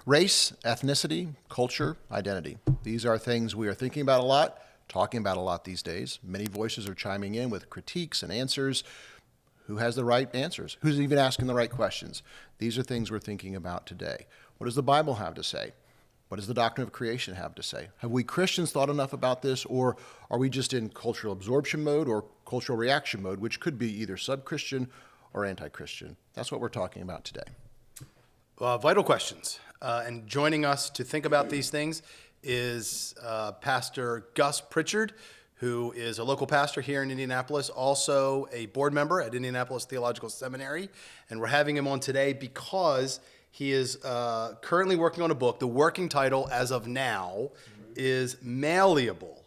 Race, ethnicity, culture, identity. These are things we are thinking about a lot, talking about a lot these days. Many voices are chiming in with critiques and answers. Who has the right answers? Who's even asking the right questions? These are things we're thinking about today. What does the Bible have to say? What does the doctrine of creation have to say? Have we Christians thought enough about this, or are we just in cultural absorption mode or cultural reaction mode, which could be either sub-Christian or anti-Christian? That's what we're talking about today. Vital questions. And joining us to think about these things is Pastor Gus Pritchard, who is a local pastor here in Indianapolis, also a board member at Indianapolis Theological Seminary. And we're having him on today because he is currently working on a book. The working title, as of now, is Malleable: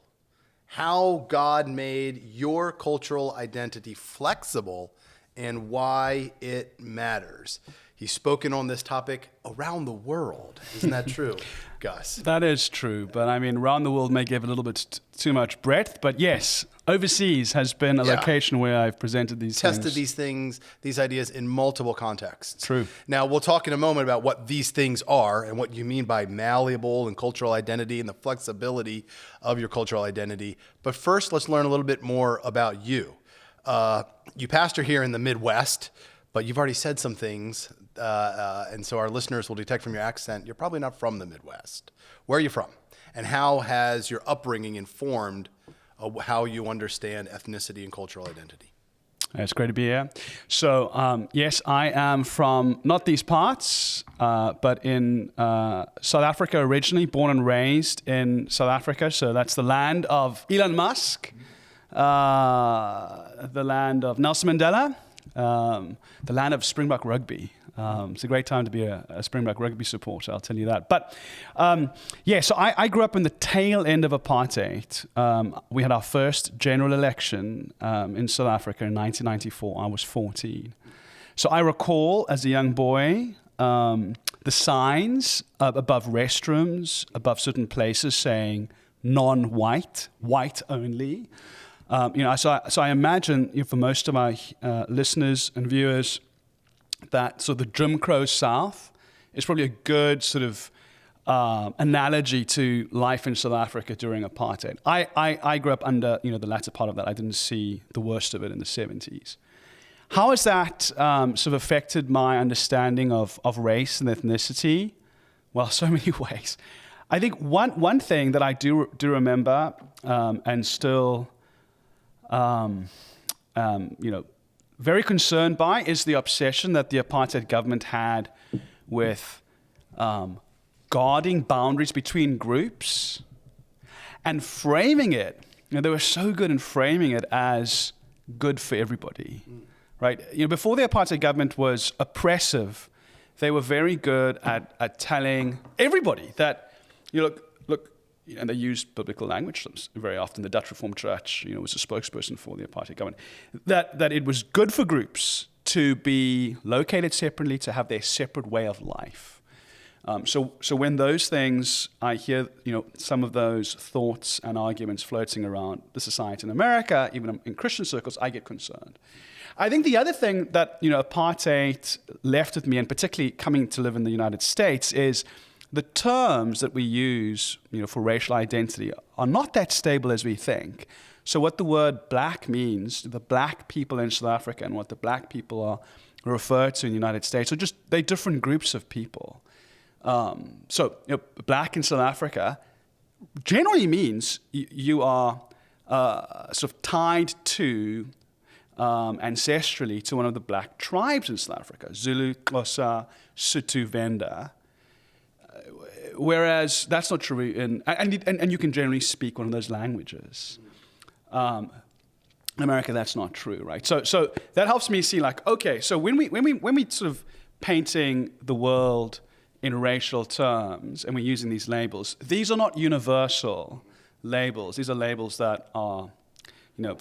How God Made Your Cultural Identity Flexible and Why It Matters. He's spoken on this topic around the world. Isn't that true, Gus? That is true, but I mean, around the world may give a little bit too much breadth, but yes, overseas has been a location where I've presented these Tested these ideas in multiple contexts. True. Now, we'll talk in a moment about what these things are and what you mean by malleable and cultural identity and the flexibility of your cultural identity. But first, let's learn a little bit more about you. You pastor here in the Midwest, but you've already said some things, and so our listeners will detect from your accent, you're probably not from the Midwest. Where are you from? And how has your upbringing informed how you understand ethnicity and cultural identity? It's great to be here. So, yes, I am from not these parts, but in South Africa originally, born and raised in South Africa. So that's the land of Elon Musk, the land of Nelson Mandela, the land of Springbok rugby. It's a great time to be a Springbok rugby supporter, I'll tell you that. But so I grew up in the tail end of apartheid. We had our first general election in South Africa in 1994. I was 14. So I recall as a young boy the signs above restrooms, above certain places saying non-white, white only. So I imagine for most of my listeners and viewers that the Jim Crow South is probably a good sort of analogy to life in South Africa during apartheid. I grew up under the latter part of that. I didn't see the worst of it in the 70s. How has that sort of affected my understanding of race and ethnicity? Well, so many ways. I think one thing that I do remember and still very concerned by is the obsession that the apartheid government had with guarding boundaries between groups and framing it. They were so good in framing it as good for everybody, right? Before the apartheid government was oppressive, they were very good at telling everybody that, look, and they used biblical language very often. The Dutch Reformed Church, was a spokesperson for the apartheid government. That it was good for groups to be located separately, to have their separate way of life. So when those things, I hear, some of those thoughts and arguments floating around the society in America, even in Christian circles, I get concerned. I think the other thing that, apartheid left with me, and particularly coming to live in the United States, is the terms that we use, for racial identity are not that stable as we think. So what the word black means to the black people in South Africa and what the black people are referred to in the United States are they're different groups of people. Black in South Africa generally means you are sort of tied to ancestrally to one of the black tribes in South Africa: Zulu, Xhosa, Sotho, Venda. Whereas that's not true, and you can generally speak one of those languages. In America, that's not true, right? So that helps me see, okay, so when we sort of painting the world in racial terms and we're using these labels, these are not universal labels. These are labels that are,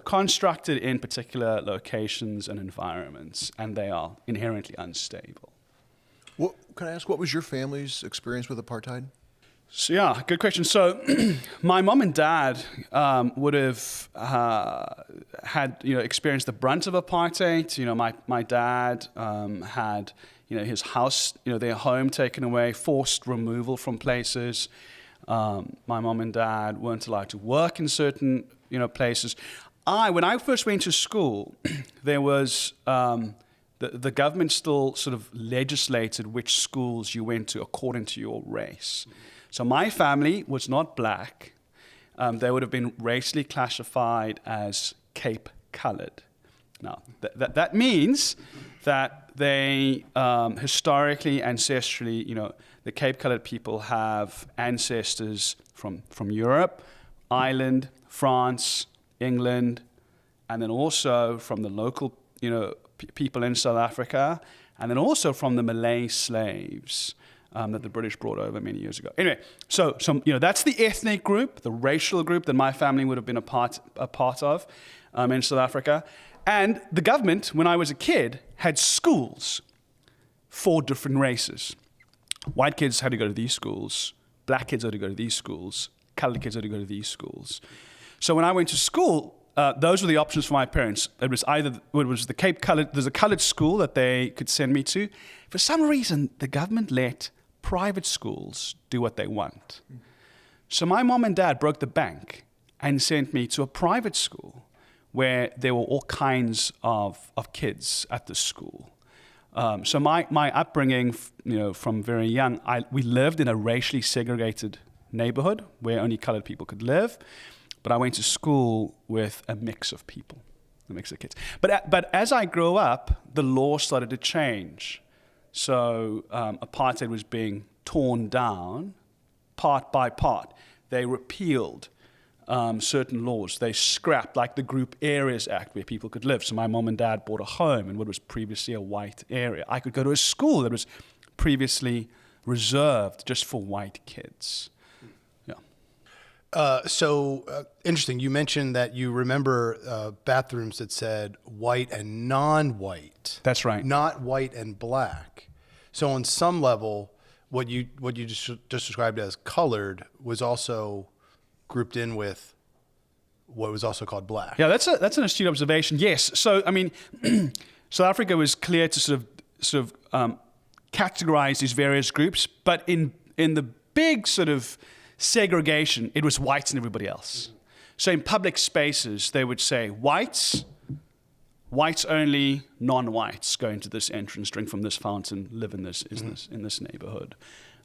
constructed in particular locations and environments, and they are inherently unstable. Can I ask, what was your family's experience with apartheid? So, yeah, good question. So my mom and dad would have had, experienced the brunt of apartheid. My dad had, his house, their home taken away, forced removal from places. My mom and dad weren't allowed to work in certain, places. When I first went to school, there was the government still sort of legislated which schools you went to according to your race. So my family was not black. They would have been racially classified as Cape Colored. Now, that means that they historically, ancestrally, the Cape Colored people have ancestors from Europe, Ireland, France, England, and then also from the local, people in South Africa, and then also from the Malay slaves that the British brought over many years ago. Anyway, so that's the ethnic group, the racial group that my family would have been a part of in South Africa. And the government, when I was a kid, had schools for different races. White kids had to go to these schools. Black kids had to go to these schools. Colored kids had to go to these schools. So when I went to school, those were the options for my parents. It was the Cape Colored. There's a colored school that they could send me to. For some reason, the government let private schools do what they want. So my mom and dad broke the bank and sent me to a private school where there were all kinds of kids at the school. So my upbringing, from very young, we lived in a racially segregated neighborhood where only colored people could live. But I went to school with a mix of people, a mix of kids. But as I grew up, the law started to change. So apartheid was being torn down part by part. They repealed certain laws. They scrapped, like the Group Areas Act, where people could live. So my mom and dad bought a home in what was previously a white area. I could go to a school that was previously reserved just for white kids. Interesting. You mentioned that you remember bathrooms that said white and non-white. That's right. Not white and black. So on some level, what you just described as colored was also grouped in with what was also called black. Yeah, that's an astute observation. Yes. So I mean, South Africa was clear to sort of categorize these various groups, but in the big sort of segregation, it was whites and everybody else. So in public spaces, they would say whites only, non-whites go into this entrance, drink from this fountain, live in this neighborhood.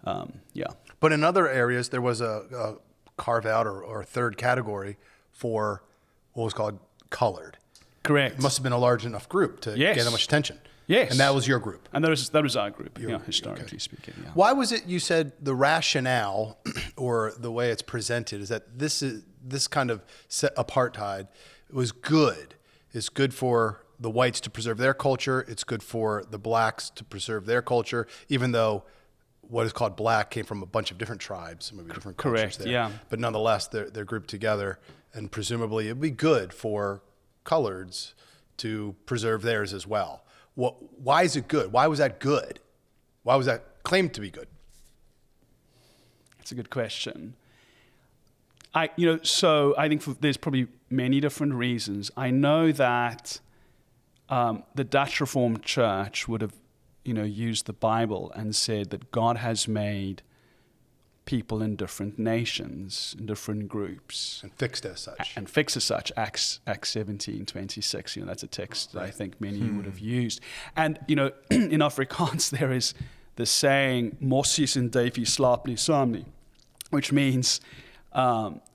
But in other areas, there was a carve out or third category for what was called colored. Correct. It must have been a large enough group to get that much attention. Yes. And that was your group. And that was our group, historically speaking. Yeah. Why was it you said the rationale or the way it's presented is that this kind of apartheid was good? It's good for the whites to preserve their culture. It's good for the blacks to preserve their culture, even though what is called black came from a bunch of different tribes, maybe different cultures there. Yeah. But nonetheless, they're grouped together, and presumably it'd be good for coloreds to preserve theirs as well. Why is it good? Why was that good? Why was that claimed to be good? That's a good question. I think there's probably many different reasons. I know that the Dutch Reformed Church would have, used the Bible and said that God has made people in different nations, in different groups. And fixed as such. Acts 17:26. That's a text that I think many would have used. And, in Afrikaans, there is the saying, Mosies en duifies slaap nie saam nie, which means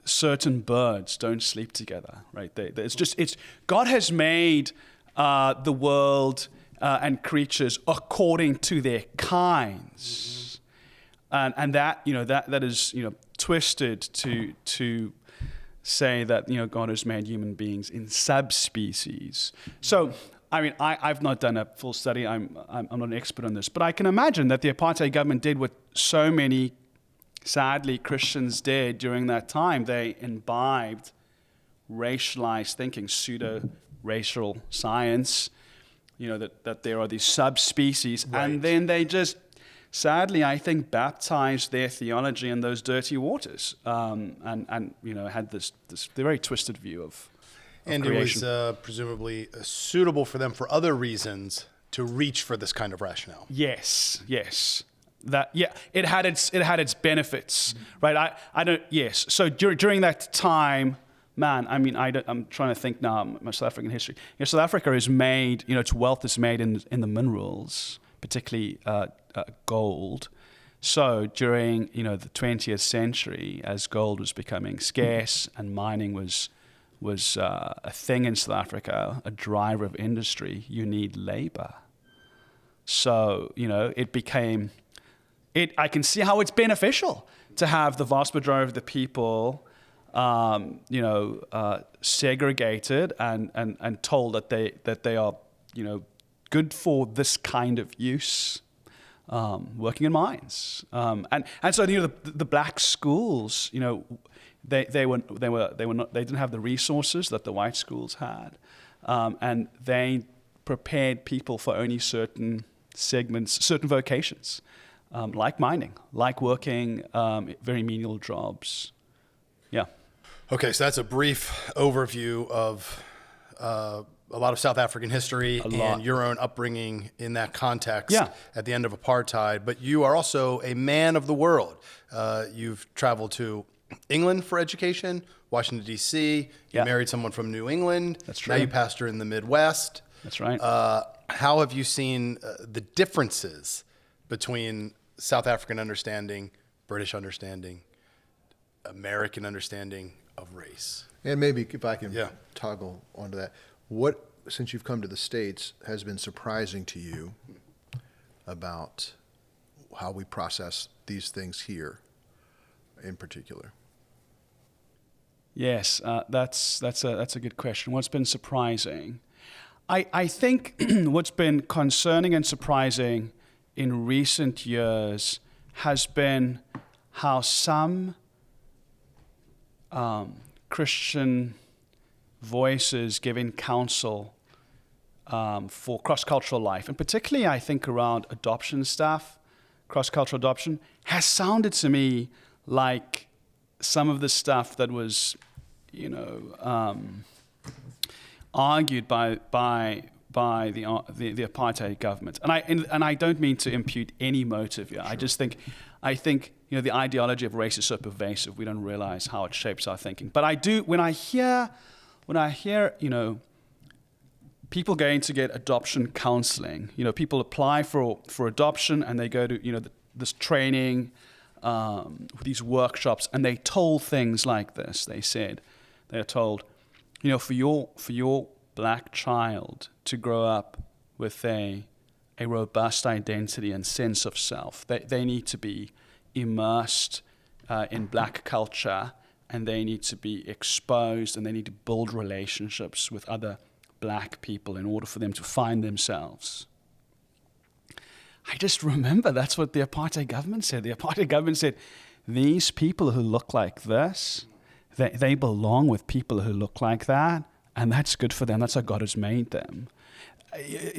certain birds don't sleep together, right? It's God has made the world and creatures according to their kinds. And that is twisted to say that God has made human beings in subspecies. So I mean I've not done a full study. I'm not an expert on this, but I can imagine that the apartheid government did what so many sadly Christians did during that time. They imbibed racialized thinking, pseudo-racial science. That there are these subspecies, right. And then they just. Sadly, I think baptized their theology in those dirty waters, and had this very twisted view of and creation. It was presumably suitable for them for other reasons to reach for this kind of rationale. Yes. It had its benefits, right? I don't. Yes. So during that time, man, I mean, I'm trying to think now. My South African history. South Africa is made. Its wealth is made in the minerals, particularly gold. So during the 20th century, as gold was becoming scarce and mining was a thing in South Africa, a driver of industry, you need labor. So it became. I can see how it's beneficial to have the vast majority of the people, segregated and told that they are, good for this kind of use, working in mines, and so the black schools, they didn't have the resources that the white schools had, and they prepared people for only certain segments, certain vocations. Like mining, like working very menial jobs. Yeah. Okay, so that's a brief overview of a lot of South African history and your own upbringing in that context at the end of apartheid. But you are also a man of the world. You've traveled to England for education, Washington, D.C. You married someone from New England. That's true. Now you pastor in the Midwest. That's right. How have you seen the differences between South African understanding, British understanding, American understanding of race? And maybe if I can toggle onto that, what, since you've come to the States, has been surprising to you about how we process these things here in particular? Yes, that's a good question. What's been surprising? I think what's been concerning and surprising in recent years has been how some Christian voices giving counsel for cross-cultural life, and particularly I think around adoption stuff, cross-cultural adoption, has sounded to me like some of the stuff that was, argued by the apartheid government, and I don't mean to impute any motive here. Sure. I think the ideology of race is so pervasive we don't realize how it shapes our thinking. But I do when I hear people going to get adoption counseling. People apply for adoption and they go to this training, these workshops, and they told things like this. They're told, for your black child to grow up with a robust identity and sense of self, they need to be immersed in black culture, and they need to be exposed, and they need to build relationships with other black people in order for them to find themselves. I just remember that's what the apartheid government said. The apartheid government said, these people who look like this, they belong with people who look like that, and that's good for them. That's how God has made them.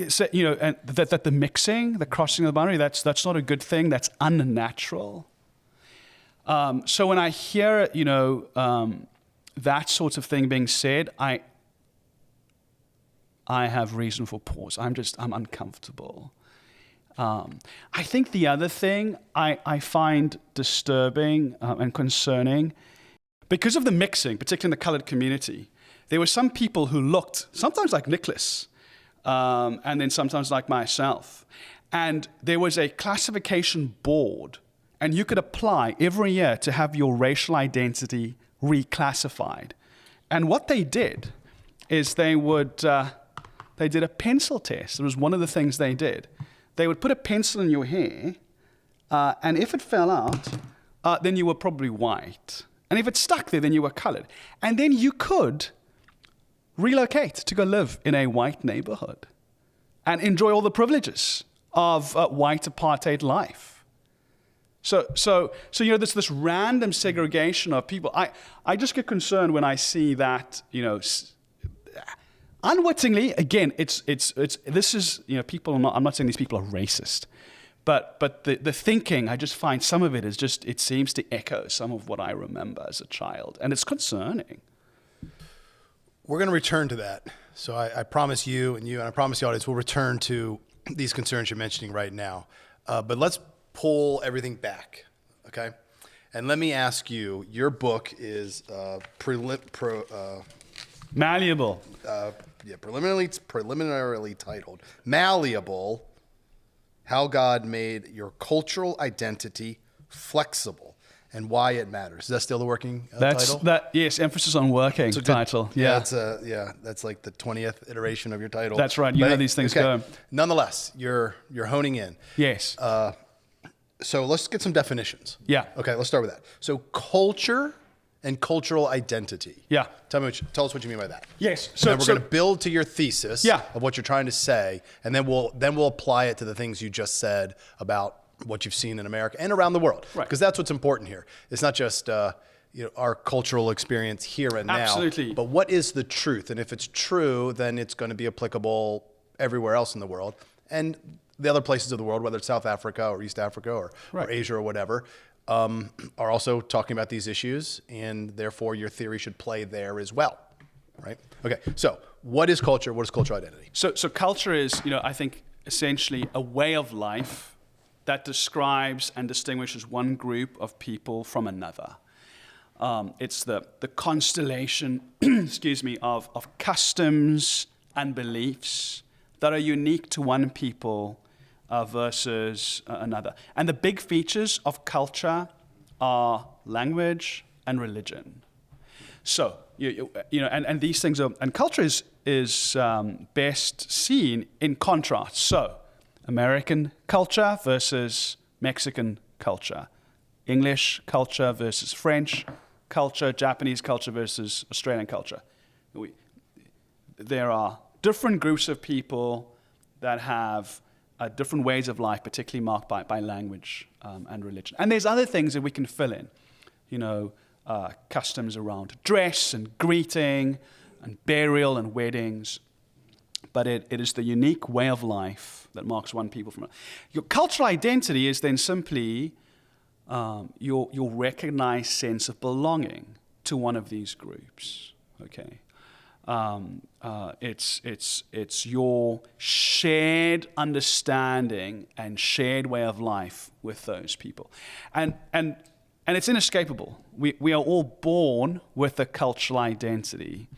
So, and that the mixing, the crossing of the boundary, that's not a good thing. That's unnatural. So when I hear, that sort of thing being said, I have reason for pause. I'm uncomfortable. I think the other thing I find disturbing and concerning, because of the mixing, particularly in the colored community, there were some people who looked sometimes like Nicholas, and then sometimes like myself. And there was a classification board, and you could apply every year to have your racial identity reclassified. And what they did is they did a pencil test. It was one of the things they did. They would put a pencil in your hair, and if it fell out, then you were probably white. And if it stuck there, then you were colored. And then you could relocate to go live in a white neighborhood and enjoy all the privileges of white apartheid life. So there's this random segregation of people. I just get concerned when I see that, unwittingly, again, people are not, I'm not saying these people are racist, but the thinking, I just find some of it is just, it seems to echo some of what I remember as a child, and it's concerning. We're going to return to that. So I promise you and I promise the audience we'll return to these concerns you're mentioning right now. But let's pull everything back, okay? And let me ask you, your book is Malleable. preliminarily titled Malleable, How God Made Your Cultural Identity Flexible and Why It Matters. Is that still the working title? Yes, emphasis on working title. Yeah. That's like the 20th iteration of your title. That's right. You know these things go. Nonetheless, you're honing in. Yes. So let's get some definitions. Yeah. Okay, let's start with that. So culture and cultural identity. Yeah. Tell us what you mean by that. Yes. So we're going to build to your thesis Yeah. of what you're trying to say, and then we'll apply it to the things you just said about what you've seen in America and around the world. Right. Because that's what's important here. It's not just our cultural experience here and now. Absolutely. But what is the truth? And if it's true, then it's going to be applicable everywhere else in the world. And the other places of the world, whether it's South Africa or East Africa or Asia or whatever, are also talking about these issues, and therefore your theory should play there as well, right? Okay, so what is culture? What is cultural identity? So culture is, I think, essentially a way of life that describes and distinguishes one group of people from another. It's the constellation, excuse me, of customs and beliefs that are unique to one people versus another. And the big features of culture are language and religion. So, and these things are, and culture is best seen in contrast. So, American culture versus Mexican culture, English culture versus French culture, Japanese culture versus Australian culture. There are different groups of people that have different ways of life, particularly marked by language and religion. And there's other things that we can fill in, customs around dress and greeting and burial and weddings. But it is the unique way of life that marks one people from another. Your cultural identity is then simply your recognized sense of belonging to one of these groups. Okay. It's your shared understanding and shared way of life with those people, and it's inescapable. We are all born with a cultural identity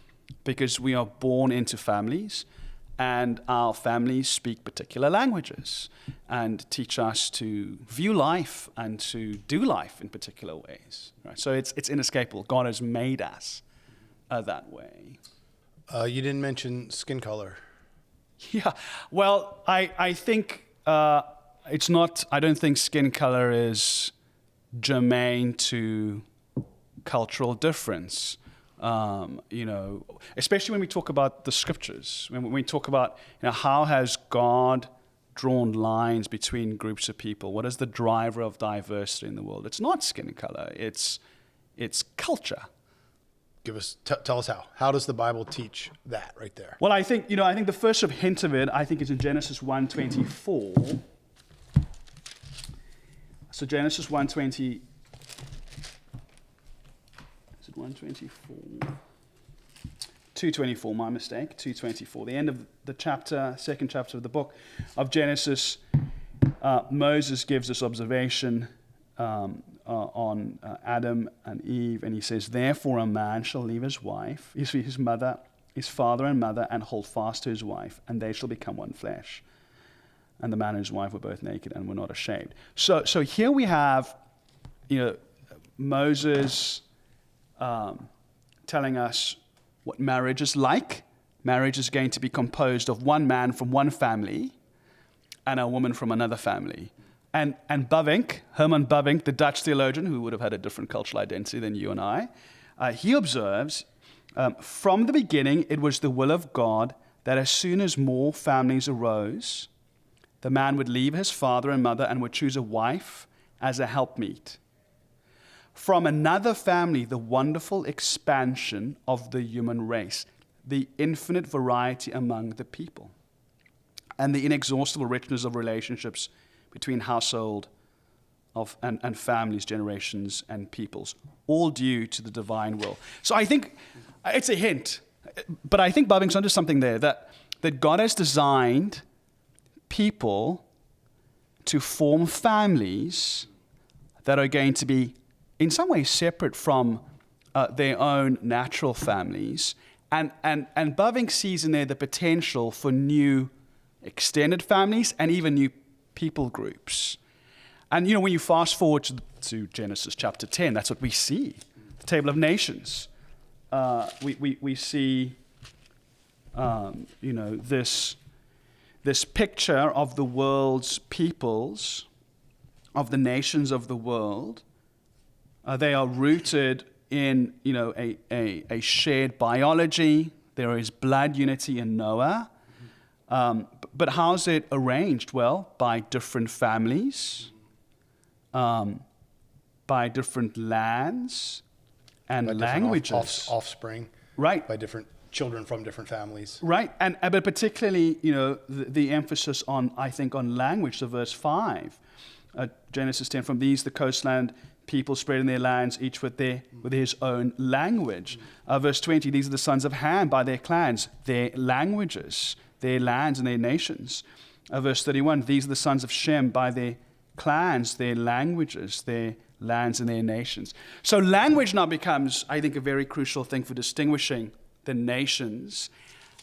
because we are born into families, and our families speak particular languages and teach us to view life and to do life in particular ways. Right? So it's inescapable. God has made us that way. You didn't mention skin color. Yeah, well, I think it's not. I don't think skin color is germane to cultural difference. Especially when we talk about the scriptures, when we talk about how has God drawn lines between groups of people? What is the driver of diversity in the world? It's not skin color. It's culture. Tell us how. How does the Bible teach that right there? Well, I think the first sort of hint of it, I think, is in Genesis 1:24. So Genesis 1:20. Is it 1:24? 2:24. My mistake. 2:24. The end of the chapter, second chapter of the book of Genesis. Moses gives this observation on Adam and Eve, and he says, "Therefore a man shall leave his wife, his mother, his father and mother, and hold fast to his wife, and they shall become one flesh. And the man and his wife were both naked and were not ashamed." So here we have, Moses telling us what marriage is like. Marriage is going to be composed of one man from one family and a woman from another family. And Herman Bavinck, the Dutch theologian, who would have had a different cultural identity than you and I, he observes, from the beginning, it was the will of God that as soon as more families arose, the man would leave his father and mother and would choose a wife as a helpmeet. From another family, the wonderful expansion of the human race, the infinite variety among the people, and the inexhaustible richness of relationships between household and families, generations, and peoples, all due to the divine will. So I think it's a hint, but I think Bavinck's onto something there, that God has designed people to form families that are going to be in some ways separate from their own natural families. And Bavinck sees in there the potential for new extended families and even new people groups. And, when you fast forward to Genesis chapter 10, that's what we see, the table of nations. We see, this picture of the world's peoples, of the nations of the world. They are rooted in, a shared biology. There is blood unity in Noah. But how's it arranged? Well, by different families, by different lands and By different languages. offspring. Right. By different children from different families. Right, but particularly, the emphasis on language. So verse 5, Genesis 10, from these the coastland people spread in their lands, each with his own language. Verse 20, these are the sons of Ham by their clans, their languages, their lands and their nations. Verse 31, these are the sons of Shem by their clans, their languages, their lands and their nations. So language now becomes, a very crucial thing for distinguishing the nations.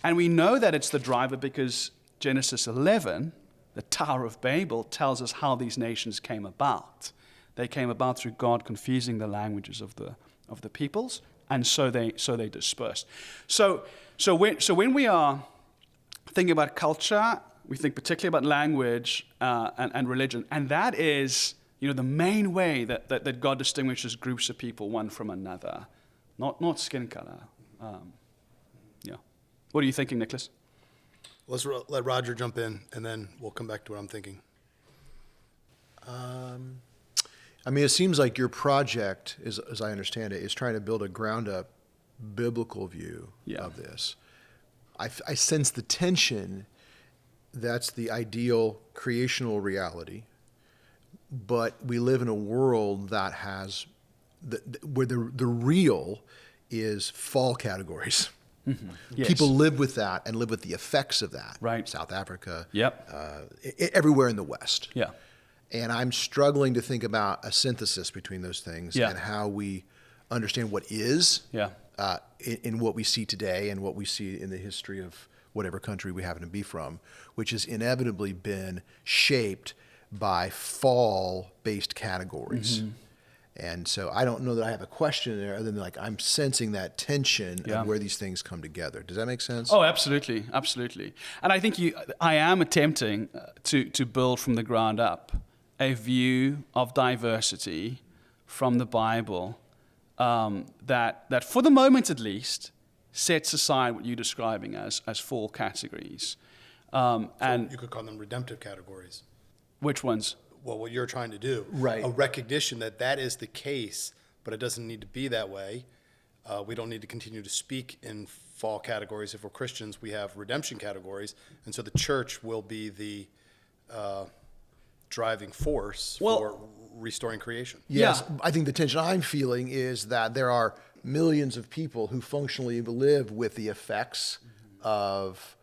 And we know that it's the driver because Genesis 11, the Tower of Babel, tells us how these nations came about. They came about through God confusing the languages of the peoples, and so they dispersed. So when we are thinking about culture, we think particularly about language and religion, and that is the main way that God distinguishes groups of people one from another, not skin color. What are you thinking, Nicholas? Let's let Roger jump in, and then we'll come back to what I'm thinking. It seems like your project, as I understand it, is trying to build a ground-up biblical view of this. I sense the tension. That's the ideal creational reality, but we live in a world that has where the real is fall categories. Mm-hmm. Yes. People live with that and live with the effects of that. Right. South Africa. Yep. Everywhere in the West. Yeah. And I'm struggling to think about a synthesis between those things and how we understand what is in what we see today and what we see in the history of whatever country we happen to be from, which has inevitably been shaped by fall-based categories. Mm-hmm. And so I don't know that I have a question there other than I'm sensing that tension of where these things come together. Does that make sense? Oh, absolutely. Absolutely. And I think I am attempting to build from the ground up a view of diversity from the Bible that for the moment at least, sets aside what you're describing as four categories. And you could call them redemptive categories. Which ones? Well, what you're trying to do. Right. A recognition that is the case, but it doesn't need to be that way. We don't need to continue to speak in fall categories. If we're Christians, we have redemption categories. And so the church will be the driving force for restoring creation. Yes. Yeah. I think the tension I'm feeling is that there are millions of people who functionally live with the effects of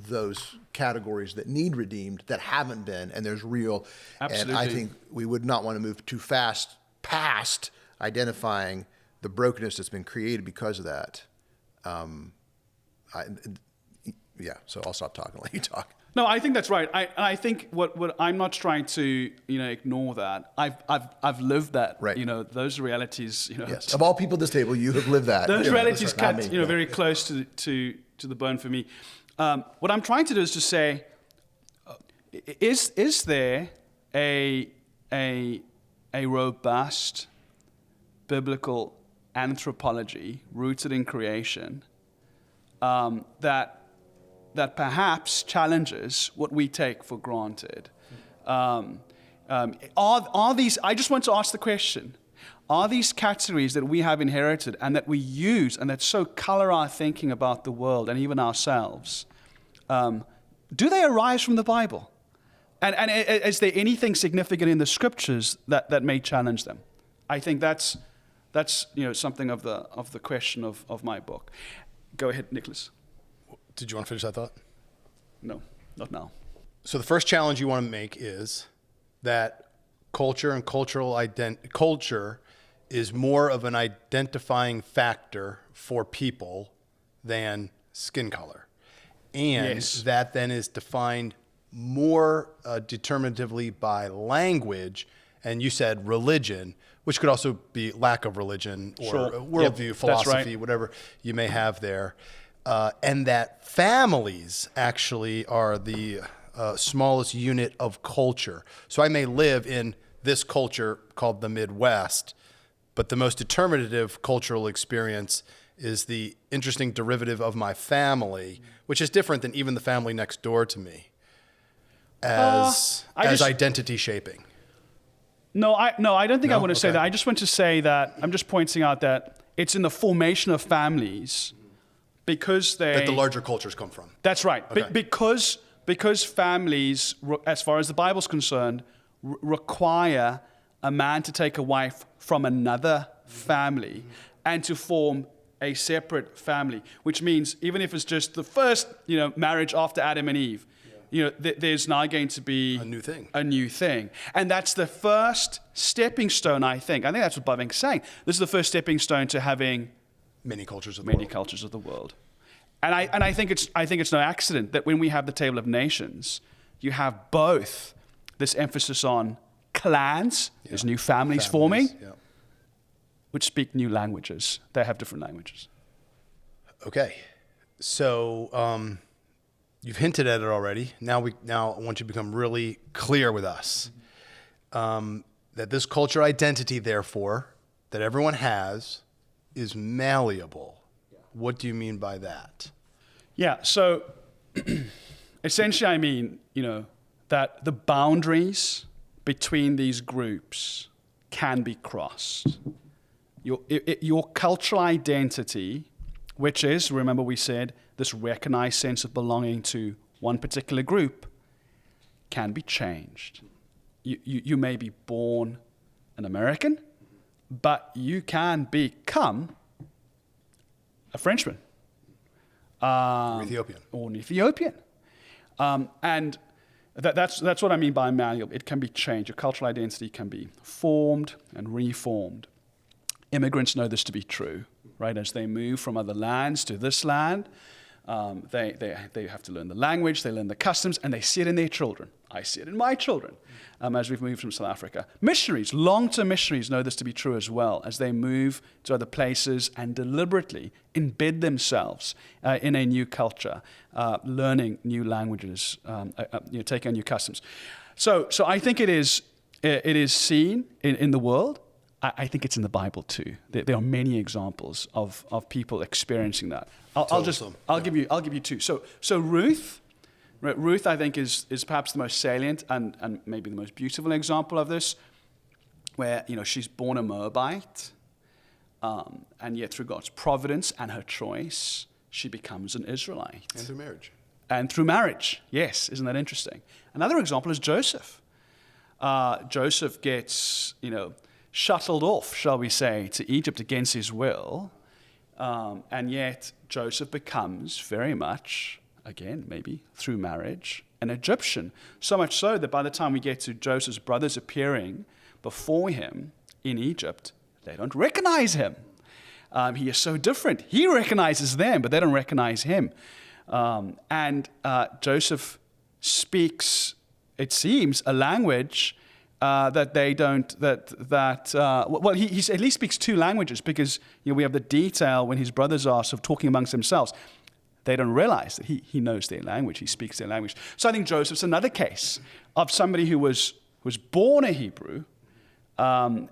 those categories that need redeemed that haven't been, and there's real. Absolutely. And I think we would not want to move too fast past identifying the brokenness that's been created because of that. So I'll stop talking and let you talk. No, I think that's right. I think what I'm not trying to ignore that. I've lived that. Right. Those realities. Yes. Of all people at this table, you have lived that. Those realities cut very close to the bone for me. What I'm trying to do is to say, is there a robust biblical anthropology rooted in creation that perhaps challenges what we take for granted? Are these? I just want to ask the question: are these categories that we have inherited and that we use and that so color our thinking about the world and even ourselves? Do they arise from the Bible? And is there anything significant in the Scriptures that may challenge them? I think that's something of the question of my book. Go ahead, Nicholas. Did you want to finish that thought? No. Not now. So the first challenge you want to make is that culture and culture is more of an identifying factor for people than skin color. And Yes. that then is defined more determinatively by language, and you said religion, which could also be lack of religion or Sure. worldview, Yep, philosophy, that's right. whatever you may have there. And that families actually are the smallest unit of culture. So I may live in this culture called the Midwest, but the most determinative cultural experience is the interesting derivative of my family, which is different than even the family next door to me as identity shaping. No, I don't think I No? want to say Okay. that. I just want to say that I'm just pointing out that it's in the formation of families because they. That the larger cultures come from. That's right. Okay. Because families, as far as the Bible's concerned, require a man to take a wife from another family and to form a separate family, which means even if it's just the first, marriage after Adam and Eve, there's now going to be A new thing. A new thing, and that's the first stepping stone. I think that's what Bavinck's saying. This is the first stepping stone to having Many cultures of the many world. cultures of the world. And I think it's no accident that when we have the Table of Nations, you have both this emphasis on clans, there's new families forming, Yeah. which speak new languages. They have different languages. Okay, so you've hinted at it already. Now I want you to become really clear with us that this culture identity, therefore, that everyone has, is malleable. What do you mean by that? Yeah, so essentially I mean, that the boundaries between these groups can be crossed. Your cultural identity, which is, remember we said, this recognized sense of belonging to one particular group, can be changed. You may be born an American, but you can become a Frenchman. Ethiopian. Or an Ethiopian. And that's what I mean by malleable. It can be changed. Your cultural identity can be formed and reformed. Immigrants know this to be true, right? As they move from other lands to this land, they have to learn the language, they learn the customs, and they see it in their children. I see it in my children as we've moved from South Africa. Missionaries, long-term missionaries know this to be true as well as they move to other places and deliberately embed themselves in a new culture, learning new languages, taking on new customs. So I think it is seen in the world. I think it's in the Bible too. There are many examples of people experiencing that. I'll give you two. So Ruth, I think is perhaps the most salient and maybe the most beautiful example of this, where she's born a Moabite, and yet through God's providence and her choice, she becomes an Israelite. And through marriage. And through marriage, yes, isn't that interesting? Another example is Joseph. Joseph gets shuttled off, shall we say, to Egypt against his will, and yet Joseph becomes very much, again, maybe through marriage, an Egyptian. So much so that by the time we get to Joseph's brothers appearing before him in Egypt, they don't recognize him. He is so different. He recognizes them, but they don't recognize him. And Joseph speaks, it seems, a language that they don't, well, he at least speaks two languages, because we have the detail when his brothers are sort of talking amongst themselves. They don't realize that he knows their language, he speaks their language. So I think Joseph's another case of somebody who was born a Hebrew and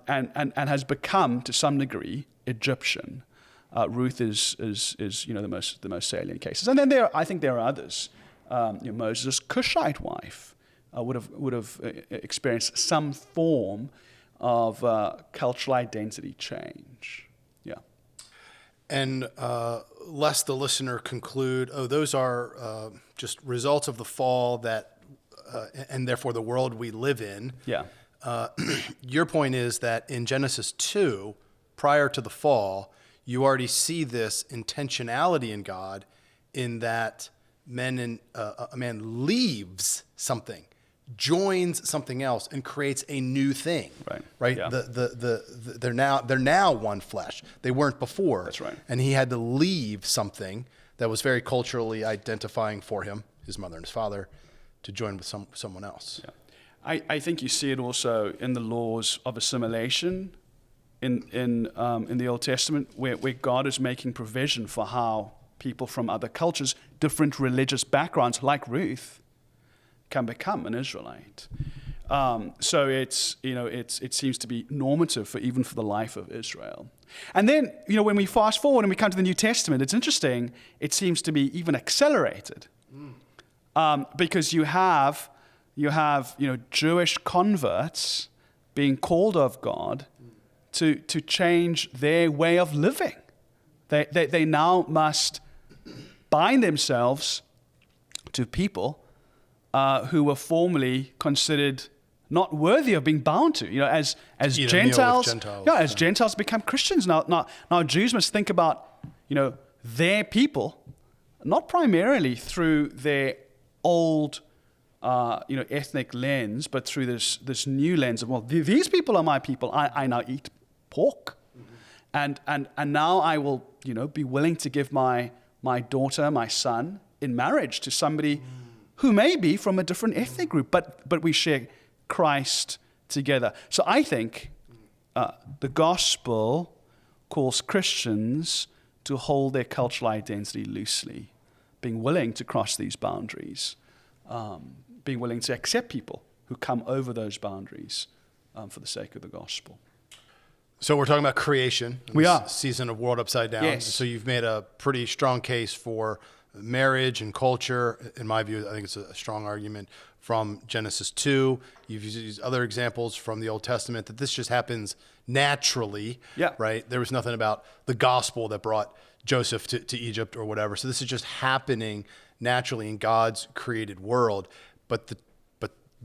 has become, to some degree, Egyptian. Ruth is the most salient cases. And then I think there are others. Moses' Cushite wife would have experienced some form of cultural identity change. Yeah. And lest the listener conclude, those are just results of the fall and therefore the world we live in. Yeah. Your point is that in Genesis 2, prior to the fall, you already see this intentionality in God, in that a man leaves something, joins something else, and creates a new thing. Right. Yeah. They're now one flesh. They weren't before. That's right. And he had to leave something that was very culturally identifying for him, his mother and his father, to join with someone else. Yeah. I think you see it also in the laws of assimilation in the Old Testament, where God is making provision for how people from other cultures, different religious backgrounds, like Ruth, can become an Israelite. So it seems to be normative even for the life of Israel. And then, when we fast forward and we come to the New Testament, it's interesting. It seems to be even accelerated, because you have Jewish converts being called of God to change their way of living. They now must bind themselves to people who were formerly considered not worthy of being bound to. As Gentiles, as Gentiles become Christians now Jews must think about their people, not primarily through their old ethnic lens, but through this new lens of, well, these people are my people. I now eat pork, and now I will be willing to give my daughter, my son, in marriage to somebody who may be from a different ethnic group, but we share Christ together. So I think the gospel calls Christians to hold their cultural identity loosely, being willing to cross these boundaries, being willing to accept people who come over those boundaries for the sake of the gospel. So we're talking about creation. We are. Season of World Upside Down. Yes. So you've made a pretty strong case for marriage and culture. In my view, I think it's a strong argument from Genesis 2. You've used other examples from the Old Testament that this just happens naturally. Yeah. Right? There was nothing about the gospel that brought Joseph to Egypt or whatever. So this is just happening naturally in God's created world. But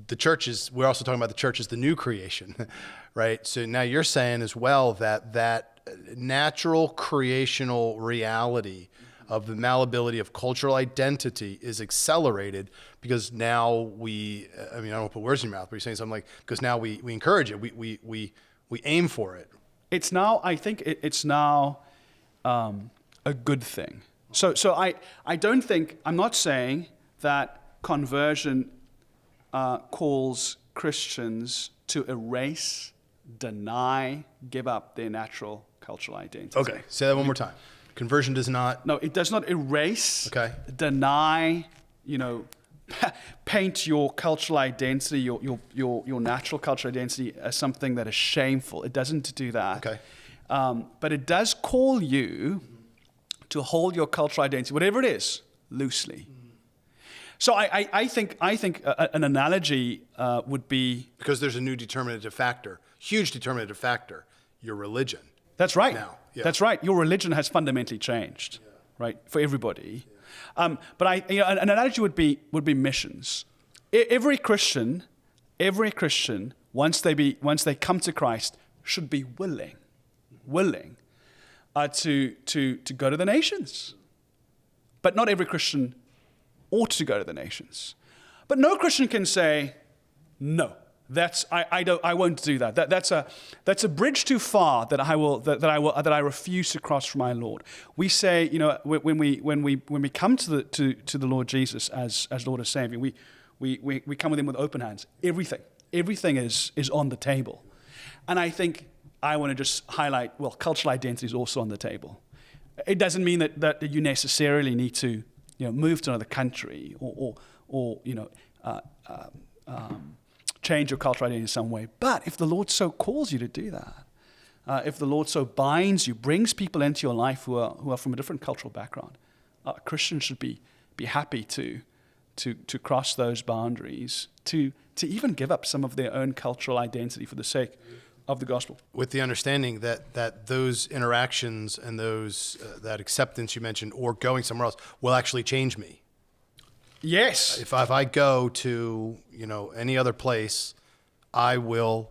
the church is, we're also talking about the church as the new creation, right? So now you're saying as well that natural creational reality of the malleability of cultural identity is accelerated because now I don't want to put words in your mouth, but you're saying something like, because now we encourage it, we aim for it. It's now, I think it's now a good thing. So I'm not saying that conversion calls Christians to erase, deny, give up their natural cultural identity. Okay, say that one more time. Conversion does not... No, it does not erase, okay, deny, paint your cultural identity, your natural cultural identity as something that is shameful. It doesn't do that. Okay. But it does call you to hold your cultural identity, whatever it is, loosely. So I think an analogy would be... Because there's a new determinative factor, huge determinative factor, your religion. That's right. Now. Yeah. That's right. Your religion has fundamentally changed, right, for everybody. Yeah. But an analogy would be missions. Every Christian, once they come to Christ, should be willing to go to the nations. But not every Christian ought to go to the nations. But no Christian can say, no, I won't do that. That's a bridge too far that I refuse to cross for my Lord. We say, when we come to the Lord Jesus as Lord and Savior, we come with him with open hands. Everything is on the table. And I think I want to just highlight, well, cultural identity is also on the table. It doesn't mean that you necessarily need to move to another country or change your cultural identity in some way. But if the Lord so calls you to do that, if the Lord so binds you, brings people into your life who are from a different cultural background, Christians should be happy to cross those boundaries, to even give up some of their own cultural identity for the sake of the gospel. With the understanding that those interactions and that acceptance you mentioned, or going somewhere else, will actually change me. Yes. If I go to any other place, I will,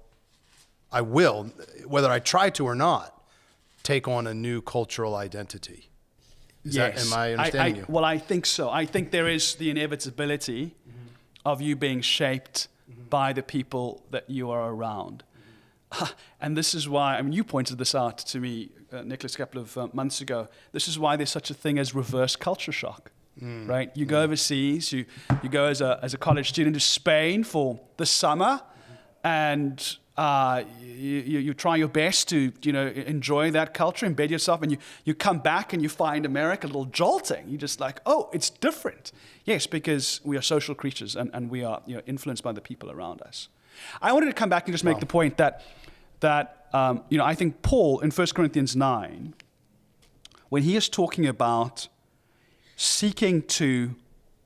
whether I try to or not, take on a new cultural identity. Am I understanding you? Well, I think so. I think there is the inevitability of you being shaped by the people that you are around. And this is why, I mean, you pointed this out to me, Nicholas, a couple of months ago. This is why there's such a thing as reverse culture shock, right? You go overseas, you go as a college student to Spain for the summer, and you try your best to enjoy that culture, embed yourself, and you come back and you find America a little jolting. You're just like, oh, it's different. Yes, because we are social creatures and we are influenced by the people around us. I wanted to come back and just make the point that I think Paul in 1 Corinthians 9, when he is talking about seeking to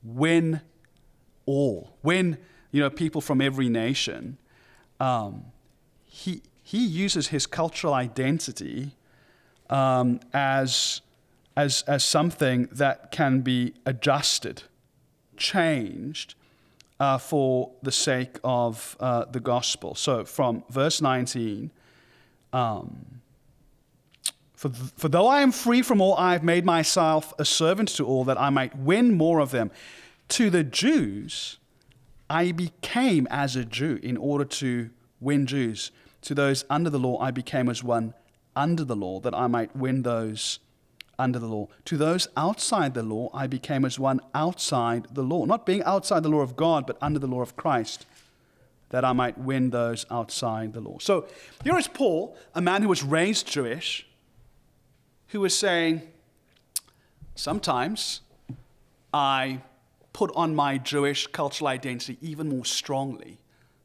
win people from every nation, he uses his cultural identity as something that can be adjusted, changed, for the sake of the gospel. So from verse 19, for though I am free from all, I have made myself a servant to all, that I might win more of them. To the Jews, I became as a Jew in order to win Jews. To those under the law, I became as one under the law, that I might win those under the law. To those outside the law, I became as one outside the law, not being outside the law of God, but under the law of Christ, that I might win those outside the law. So here is Paul, a man who was raised Jewish, who was saying, sometimes I put on my Jewish cultural identity even more strongly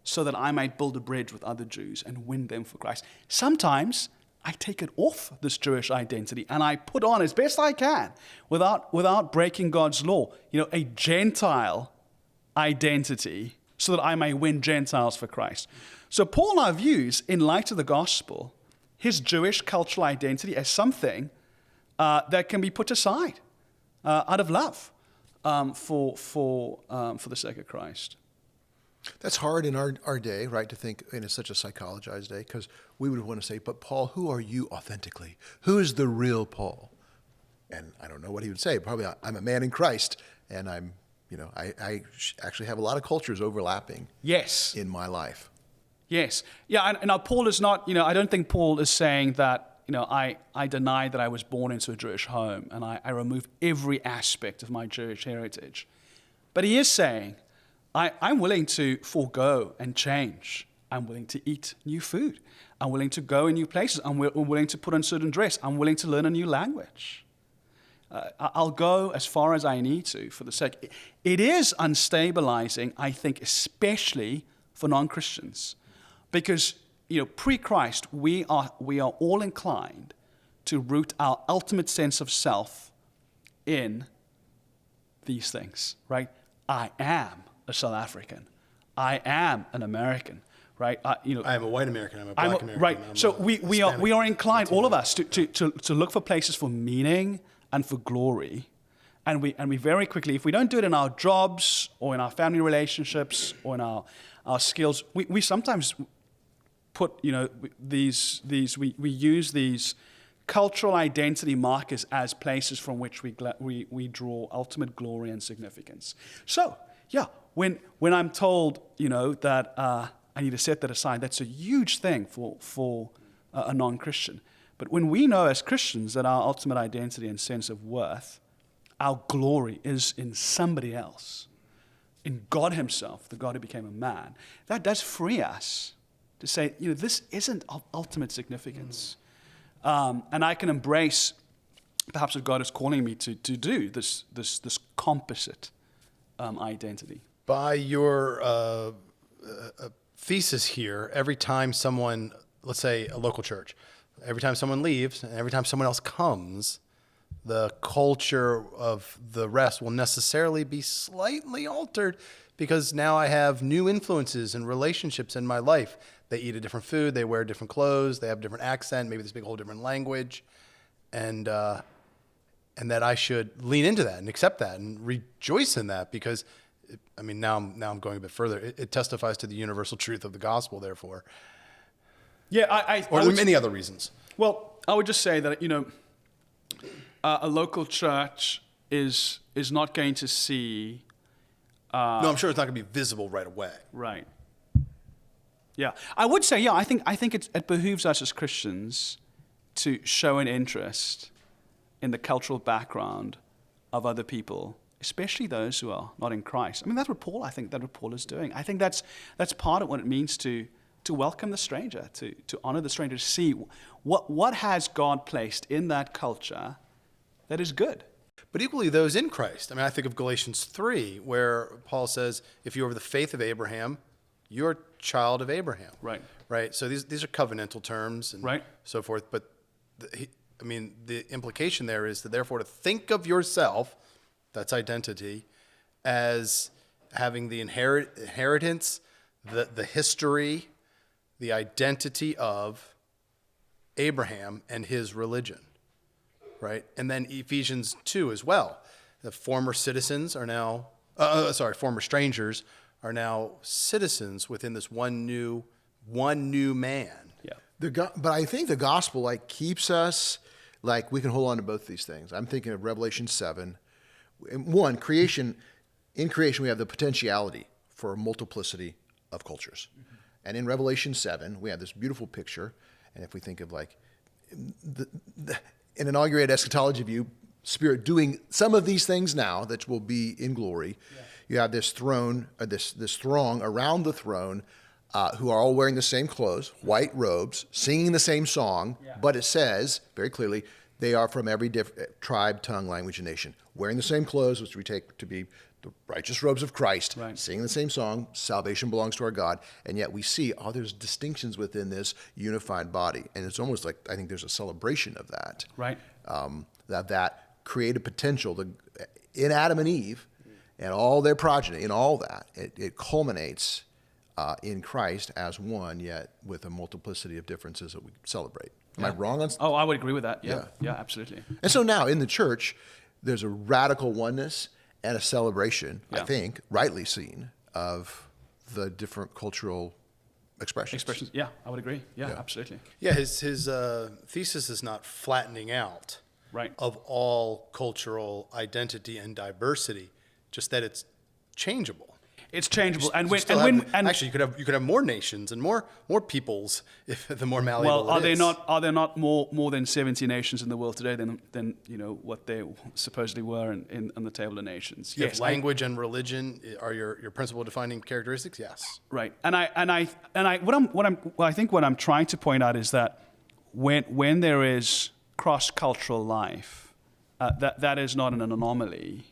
so that I might build a bridge with other Jews and win them for Christ. Sometimes I take it off this Jewish identity and I put on as best I can without breaking God's law, a Gentile identity so that I may win Gentiles for Christ. So Paul now views, in light of the gospel, his Jewish cultural identity as something that can be put aside out of love for the sake of Christ. That's hard in our day, right, to think in such a psychologized day, because we would want to say, but Paul, who are you authentically? Who is the real Paul? And I don't know what he would say. Probably, I'm a man in Christ, and I actually have a lot of cultures overlapping in my life. Yes. Yeah, and now Paul is not, I don't think Paul is saying that, I deny that I was born into a Jewish home, and I remove every aspect of my Jewish heritage. But he is saying, I'm willing to forego and change. I'm willing to eat new food. I'm willing to go in new places. I'm willing to put on certain dress. I'm willing to learn a new language. I'll go as far as I need to for the sake. It is unstabilizing, I think, especially for non-Christians, because pre-Christ we are all inclined to root our ultimate sense of self in these things, right? I am a South African. I am an American, right? I am a white American. I'm a black American. Right. So we are inclined, all of us, to look for places for meaning and for glory, and we very quickly, if we don't do it in our jobs or in our family relationships or in our skills, we sometimes put we use these cultural identity markers as places from which we draw ultimate glory and significance. So yeah, when I'm told that I need to set that aside, that's a huge thing for a non-Christian. But when we know as Christians that our ultimate identity and sense of worth, our glory is in somebody else, in God himself, the God who became a man, that does free us to say, this isn't of ultimate significance. And I can embrace perhaps what God is calling me to do, this composite identity. By your thesis here, every time someone, let's say a local church, every time someone leaves and every time someone else comes, the culture of the rest will necessarily be slightly altered because now I have new influences and relationships in my life. They eat a different food, they wear different clothes, they have a different accent, maybe they speak a whole different language, and that I should lean into that and accept that and rejoice in that because, now I'm going a bit further. It testifies to the universal truth of the gospel, therefore. Yeah, or many other reasons. Well, I would just say that, a local church is not going to see. No, I'm sure it's not going to be visible right away. Right. Yeah, I would say, I think it behooves us as Christians to show an interest in the cultural background of other people, especially those who are not in Christ. I mean, that's what Paul is doing. I think that's part of what it means to welcome the stranger, to honor the stranger, to see what has God placed in that culture that is good. But equally, those in Christ. I mean, I think of Galatians 3, where Paul says, if you are of the faith of Abraham, you're a child of Abraham. Right. Right. So these are covenantal terms and Right. so forth. But the implication there is that therefore to think of yourself, that's identity, as having the inheritance, the history, the identity of Abraham and his religion. Right. And then Ephesians 2 as well. The former citizens are now, former strangers are now citizens within this one new man. Yeah. But I think the gospel keeps us we can hold on to both these things. I'm thinking of Revelation 7. One, creation. In creation, we have the potentiality for a multiplicity of cultures. Mm-hmm. And in Revelation 7, we have this beautiful picture. And if we think of in an inaugurated eschatology view, Spirit doing some of these things now that will be in glory. Yeah. You have this throne, this throng around the throne, who are all wearing the same clothes, white robes, singing the same song, but it says very clearly they are from every tribe, tongue, language, and nation, wearing the same clothes, which we take to be the righteous robes of Christ, singing the same song. Salvation belongs to our God, and yet we see there's distinctions within this unified body, and it's almost like I think there's a celebration of that. Right. That creative potential in Adam and Eve. And all their progeny, and all that, it culminates in Christ as one, yet with a multiplicity of differences that we celebrate. Am I wrong on? Oh, I would agree with that. Yeah, absolutely. And so now in the church, there's a radical oneness and a celebration, I think, rightly seen, of the different cultural expressions. Yeah, I would agree. Yeah, absolutely. Yeah, his thesis is not flattening out of all cultural identity and diversity. Just that it's changeable. It's changeable, actually, you could have more nations and more peoples if the more malleable. Well, are there not more than 70 nations in the world today than what they supposedly were in on the table of nations? Yes, language and religion are your principal defining characteristics. Yes, right. And I think what I'm trying to point out is that when there is cross-cultural life, that is not an anomaly.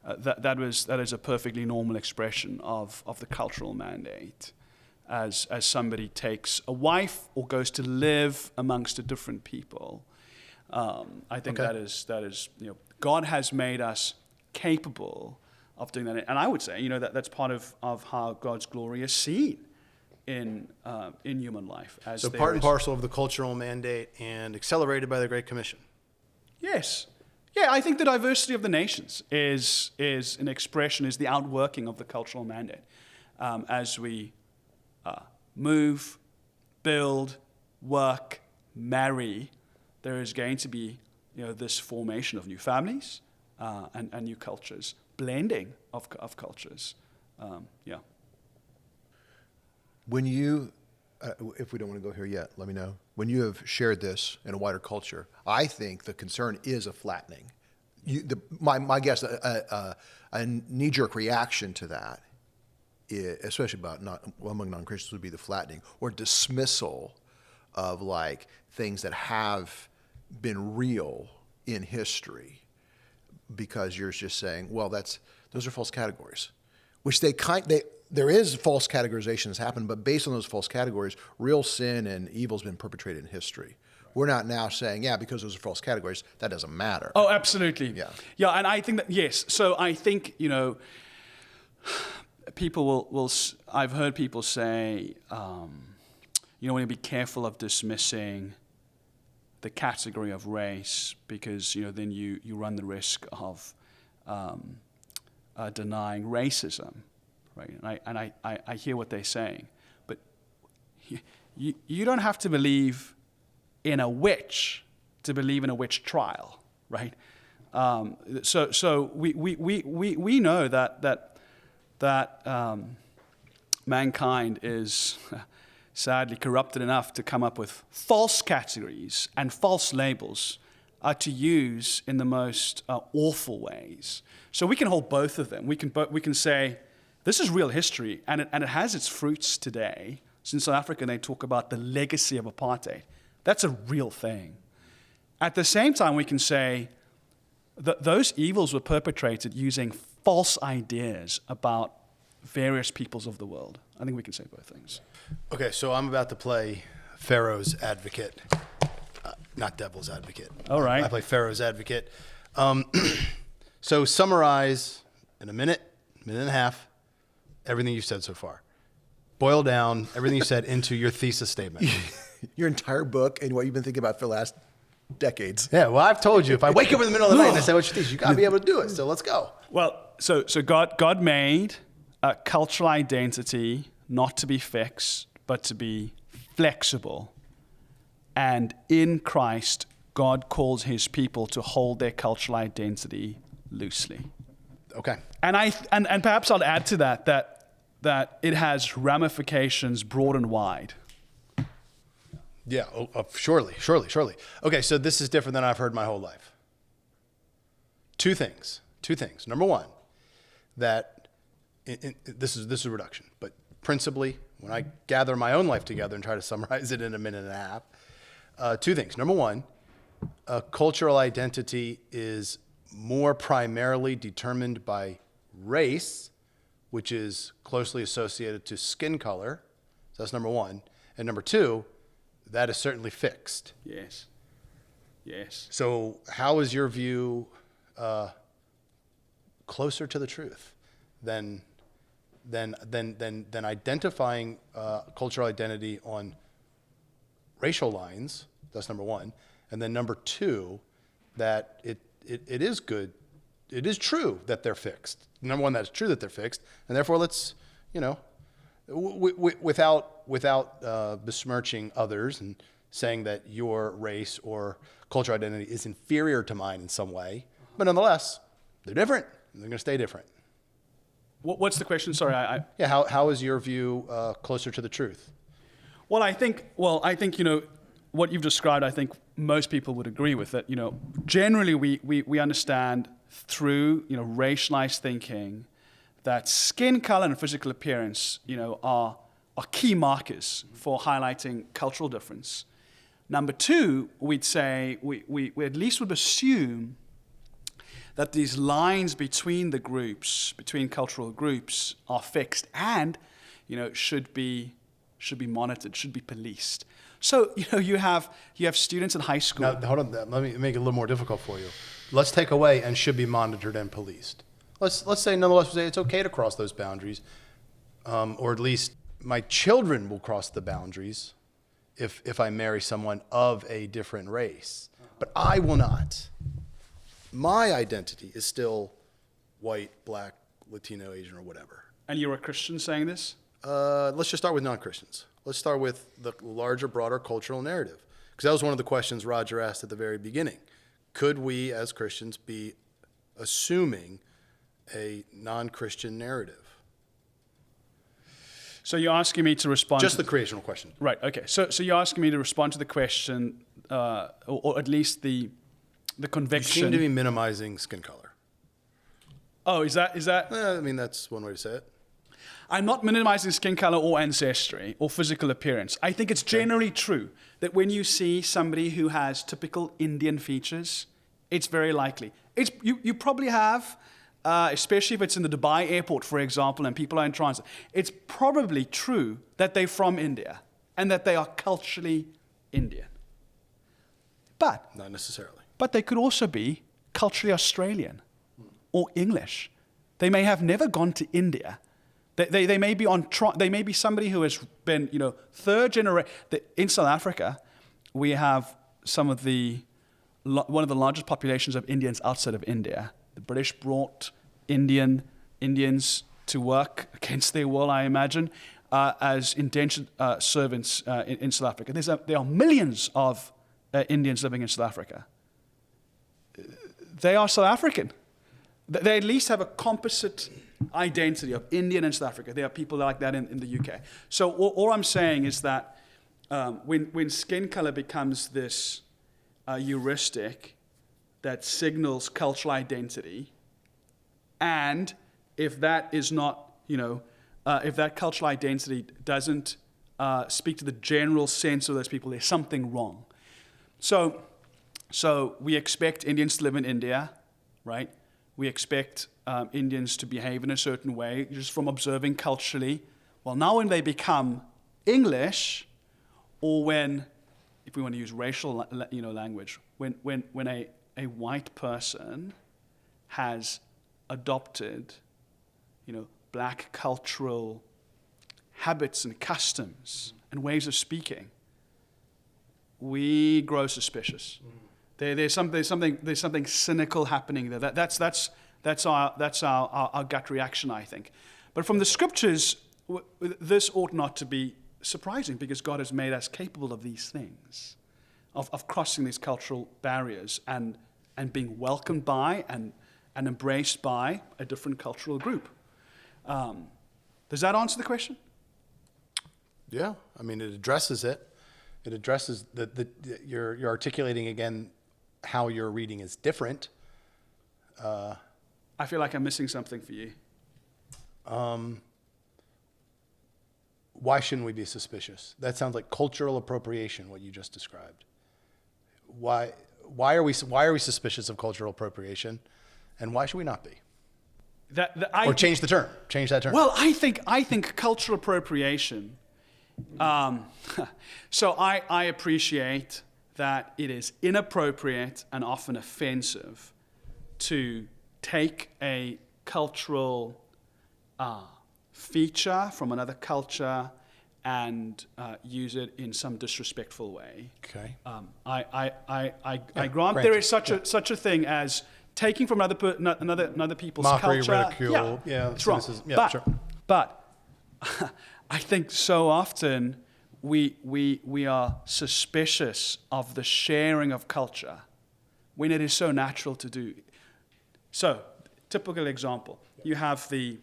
That is a perfectly normal expression of the cultural mandate, as somebody takes a wife or goes to live amongst a different people. I think that is God has made us capable of doing that, and I would say that's part of how God's glory is seen in human life. So part and parcel of the cultural mandate and accelerated by the Great Commission. Yes. Yeah, I think the diversity of the nations is an expression, is the outworking of the cultural mandate. As we move, build, work, marry, there is going to be this formation of new families and new cultures, blending of cultures. When you, if we don't want to go here yet, let me know. When you have shared this in a wider culture, I think the concern is a flattening. My guess, a knee-jerk reaction to that, especially among non-Christians, would be the flattening or dismissal of things that have been real in history, because you're just saying, well, those are false categories, which there is false categorization that's happened, but based on those false categories, real sin and evil has been perpetrated in history. We're not now saying, because those are false categories, that doesn't matter. Oh, absolutely. Yeah, and I think that, yes. So I think, people will I've heard people say, we need to be careful of dismissing the category of race, because, then you run the risk of denying racism. Right, and I hear what they're saying, but you don't have to believe in a witch to believe in a witch trial. right? So we know that mankind is sadly corrupted enough to come up with false categories and false labels to use in the most awful ways. So we can hold both of them. We can say this is real history, and it has its fruits today. So in South Africa, they talk about the legacy of apartheid. That's a real thing. At the same time, we can say that those evils were perpetrated using false ideas about various peoples of the world. I think we can say both things. Okay, so I'm about to play Pharaoh's advocate, not devil's advocate. All right. I play Pharaoh's advocate. So summarize in a minute and a half, everything you've said so far. Boil down everything you said into your thesis statement. Your entire book and what you've been thinking about for the last decades. Yeah, well, I've told you, if I wake up in the middle of the night and I say, what's your thesis? You got to be able to do it. So let's go. Well, so God made a cultural identity not to be fixed, but to be flexible. And in Christ, God calls his people to hold their cultural identity loosely. Okay. And perhaps I'll add to that it has ramifications broad and wide. Yeah, surely. Okay, so this is different than I've heard my whole life. Two things. Number one, that this is a reduction, but principally, when I gather my own life together and try to summarize it in a minute and a half, two things. Number one, cultural identity is more primarily determined by race, which is closely associated to skin color. So that's number one. And number two, that is certainly fixed. Yes. So how is your view closer to the truth than identifying cultural identity on racial lines? That's number one. And then number two, that it is good. It is true that they're fixed. Number one, that it's true that they're fixed. And therefore, let's, without besmirching others and saying that your race or cultural identity is inferior to mine in some way, but nonetheless, they're different. And they're going to stay different. What's the question? Sorry, Yeah. How is your view closer to the truth? Well, I think what you've described. I think most people would agree with it. Generally we understand through racialized thinking that skin color and physical appearance are key markers for highlighting cultural difference. Number two, we'd say we at least would assume that these lines between the groups, between cultural groups, are fixed and should be monitored, should be policed. So you have students in high school. Now, hold on. Let me make it a little more difficult for you. Let's take away and should be monitored and policed. Let's say nonetheless, we say it's okay to cross those boundaries, or at least my children will cross the boundaries if I marry someone of a different race, but I will not. My identity is still white, black, Latino, Asian, or whatever. And you're a Christian saying this? Let's just start with non-Christians. Let's start with the larger, broader cultural narrative, because that was one of the questions Roger asked at the very beginning. Could we, as Christians, be assuming a non-Christian narrative? So you're asking me to respond just the creational question. Right, okay. So you're asking me to respond to the question, or at least the conviction. You seem to be minimizing skin color. Oh, is that? I mean, that's one way to say it. I'm not minimizing skin color or ancestry or physical appearance. I think it's generally true that when you see somebody who has typical Indian features, it's very likely. You probably have, especially if it's in the Dubai airport, for example, and people are in transit, it's probably true that they're from India and that they are culturally Indian. But not necessarily. But they could also be culturally Australian or English. They may have never gone to India. They may be they may be somebody who has been, third generation. In South Africa, we have one of the largest populations of Indians outside of India. The British brought Indians to work against their will, I imagine, as indentured servants in South Africa. There are millions of Indians living in South Africa. they are South African. They at least have a composite identity of Indian and South Africa. There are people like that in the UK. So all I'm saying is that when skin color becomes this heuristic that signals cultural identity, and if that is not, if that cultural identity doesn't speak to the general sense of those people, there's something wrong. So we expect Indians to live in India, right? We expect Indians to behave in a certain way just from observing culturally. Well, now when they become English, or when, if we want to use racial language, when a white person has adopted black cultural habits and customs and ways of speaking, we grow suspicious. There's something cynical happening there. That's our gut reaction, I think. But from the scriptures, this ought not to be surprising, because God has made us capable of these things, of crossing these cultural barriers and being welcomed by and embraced by a different cultural group. Does that answer the question? Yeah, I mean, it addresses it. It addresses you're articulating again how your reading is different. I feel like I'm missing something for you. Why shouldn't we be suspicious? That sounds like cultural appropriation, what you just described. Why are we suspicious of cultural appropriation, and why should we not be? Or change the term. Change that term. Well, I think cultural appropriation. So I appreciate that it is inappropriate and often offensive to take a cultural feature from another culture and use it in some disrespectful way. Okay. I grant there is such a thing as taking from another people's mockery, culture. ridicule. Yeah, it's wrong. But I think so often we are suspicious of the sharing of culture when it is so natural to do. So, typical example: you have the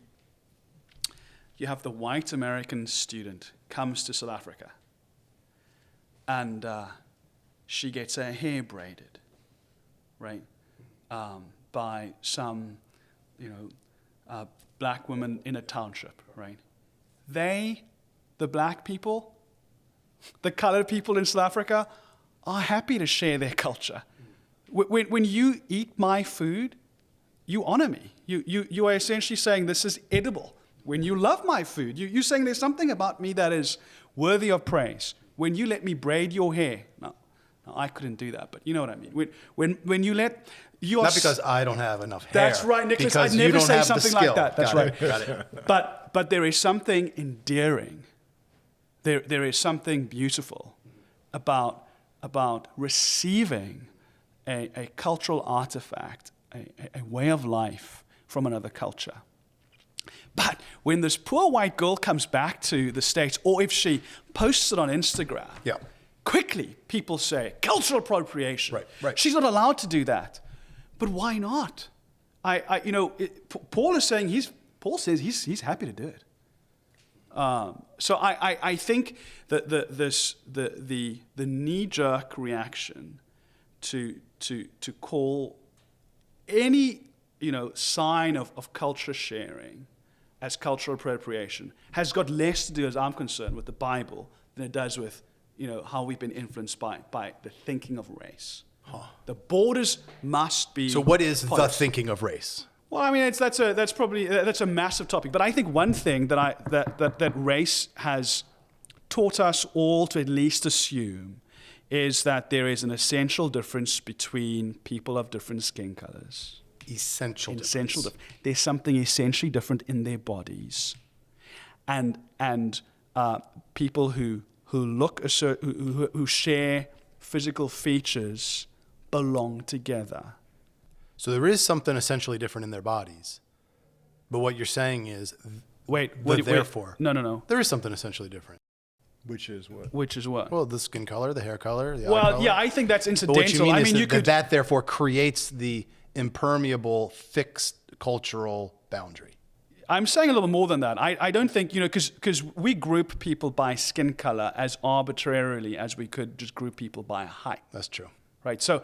white American student comes to South Africa, and she gets her hair braided, right, by some, black woman in a township, right? The black people, the colored people in South Africa, are happy to share their culture. When you eat my food, you honor me. You are essentially saying this is edible. When you love my food, you're saying there's something about me that is worthy of praise. When you let me braid your hair, no, I couldn't do that, but you know what I mean. When you let... Not because I don't have enough hair. That's right, Nicholas. I'd never say something like that. That's right. Got it. But there is something endearing. There is something beautiful about receiving a cultural artifact, a way of life from another culture. But when this poor white girl comes back to the States, or if she posts it on Instagram, quickly people say, cultural appropriation. Right. She's not allowed to do that. But why not? Paul is saying Paul says he's happy to do it. So I think that the knee-jerk reaction to call any sign of culture sharing as cultural appropriation has got less to do, as I'm concerned, with the Bible than it does with how we've been influenced by the thinking of race. The borders must be. So what is polished. the thinking of race? Well, I mean, that's a massive topic. But I think one thing that race has taught us all to at least assume is that there is an essential difference between people of different skin colors. Essential difference. There's something essentially different in their bodies, and people who look who share physical features belong together. So there is something essentially different in their bodies, but what you're saying is, therefore. No. There is something essentially different. Which is what? Well, the skin color, the hair color, the eye color. Yeah, I think that's incidental. But what you mean is you could that therefore creates the impermeable, fixed cultural boundary. I'm saying a little more than that. I don't think, because we group people by skin color as arbitrarily as we could just group people by height. That's true. Right. So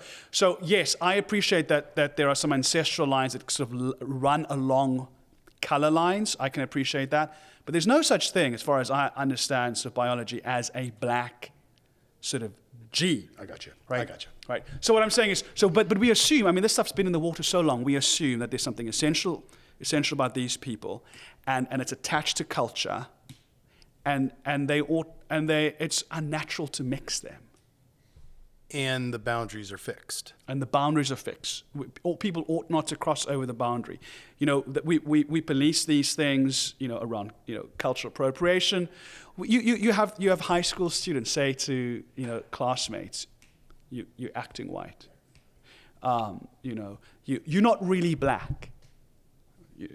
yes, I appreciate that there are some ancestral lines that sort of run along color lines. I can appreciate that. But there's no such thing, as far as I understand sort of biology, as a black sort of G. I got you. Right. I got you. Right. So what I'm saying is, but we assume, I mean, this stuff's been in the water so long, we assume that there's something essential about these people, and it's attached to culture, and it's unnatural to mix them. And the boundaries are fixed. And the boundaries are fixed. People ought not to cross over the boundary. We police these things, around, cultural appropriation. You have high school students say to, classmates, you're acting white. You're not really black.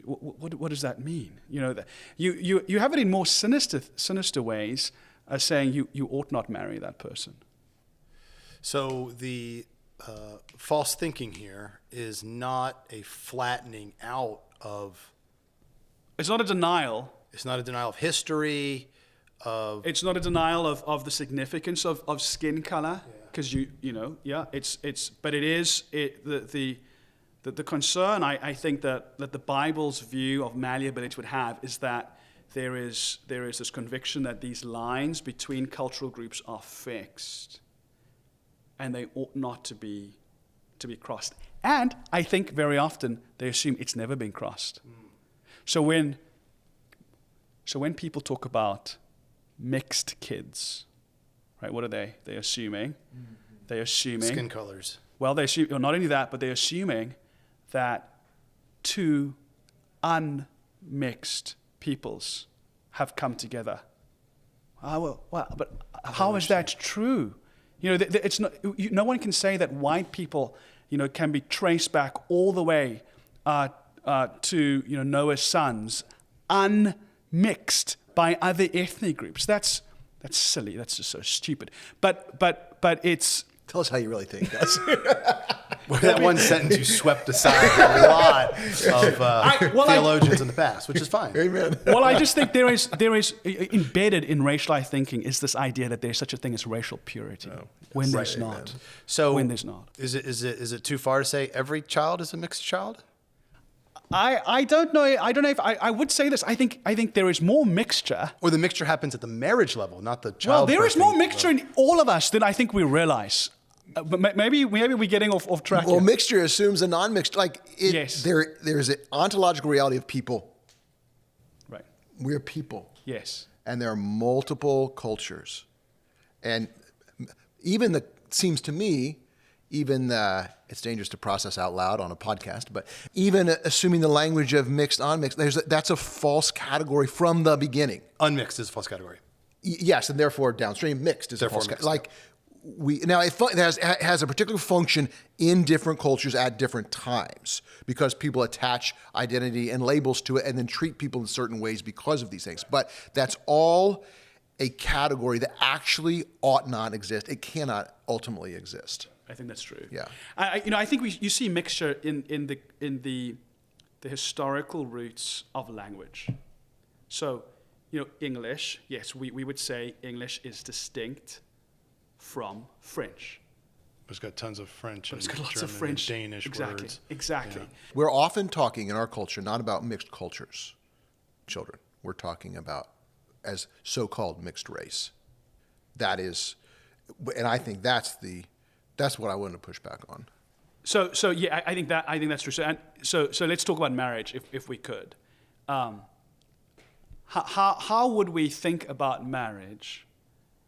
What does that mean? You have it in more sinister ways, as saying you ought not marry that person. So the false thinking here is not a flattening out of. It's not a denial. It's not a denial of history. It's not a denial of the significance of skin color, because but it is the concern I think that the Bible's view of malleability would have is that there is this conviction that these lines between cultural groups are fixed, and they ought not to be crossed. And I think very often they assume it's never been crossed. So when people talk about mixed kids, right? What are they? They're assuming. They're assuming Skin colors. Well, they assume, not only that, but they're assuming that two unmixed peoples have come together. But how is that true? It's not. No one can say that white people, can be traced back all the way to Noah's sons, unmixed by other ethnic groups. That's silly. That's just so stupid. But it's. Tell us how you really think, Gus. With that one sentence, you swept aside a lot of theologians in the past, which is fine. Amen. Well, I just think there is embedded in racialized thinking is this idea that there's such a thing as racial purity, when there's not. Amen. So when there's not. Is it too far to say every child is a mixed child? I don't know. I don't know if I would say this. I think there is more mixture. Or the mixture happens at the marriage level, not the child. Well, there is more mixture in all of us than I think we realize. But maybe we're getting off track. Well, here. mixture assumes a non-mixed. Yes. There's an ontological reality of people. Right. We're people. Yes. And there are multiple cultures. And seems to me, it's dangerous to process out loud on a podcast, but even assuming the language of mixed, unmixed, that's a false category from the beginning. Unmixed is a false category. Yes, and therefore downstream mixed is Therefore a false mixed, category. It has a particular function in different cultures at different times because people attach identity and labels to it and then treat people in certain ways because of these things. But that's all a category that actually ought not exist. It cannot ultimately exist. I think that's true. Yeah. I think you see mixture in the historical roots of language. So, English, yes, we would say English is distinct from French. It's got tons of French and It's got lots German of French. and Danish Exactly. words. Exactly. Yeah. We're often talking in our culture not about mixed cultures, children. We're talking about as so-called mixed race. That is, and I think that's what I want to push back on. So yeah, I think that's true. So let's talk about marriage if we could. How would we think about marriage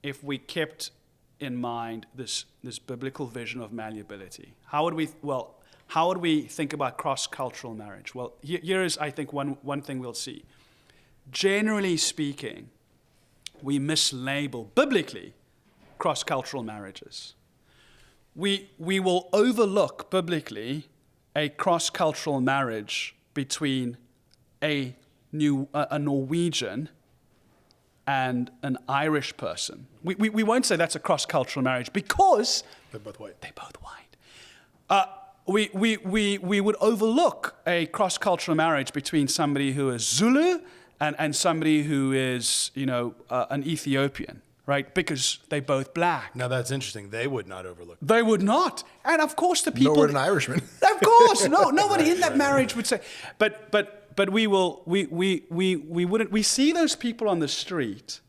if we kept in mind this biblical vision of malleability? How would we think about cross-cultural marriage? Well, here is, I think, one thing we'll see. Generally speaking, we mislabel biblically cross-cultural marriages. We will overlook biblically a cross-cultural marriage between a Norwegian and an Irish person. We won't say that's a cross-cultural marriage because They're both white. they're both white. we would overlook a cross-cultural marriage between somebody who is Zulu and somebody who is, an Ethiopian, right? Because they're both black. Now that's interesting. They would not overlook. They would not. And of course the people... Nor would an Irishman. Of course, no, nobody in that marriage would say... But we wouldn't... We see those people on the street,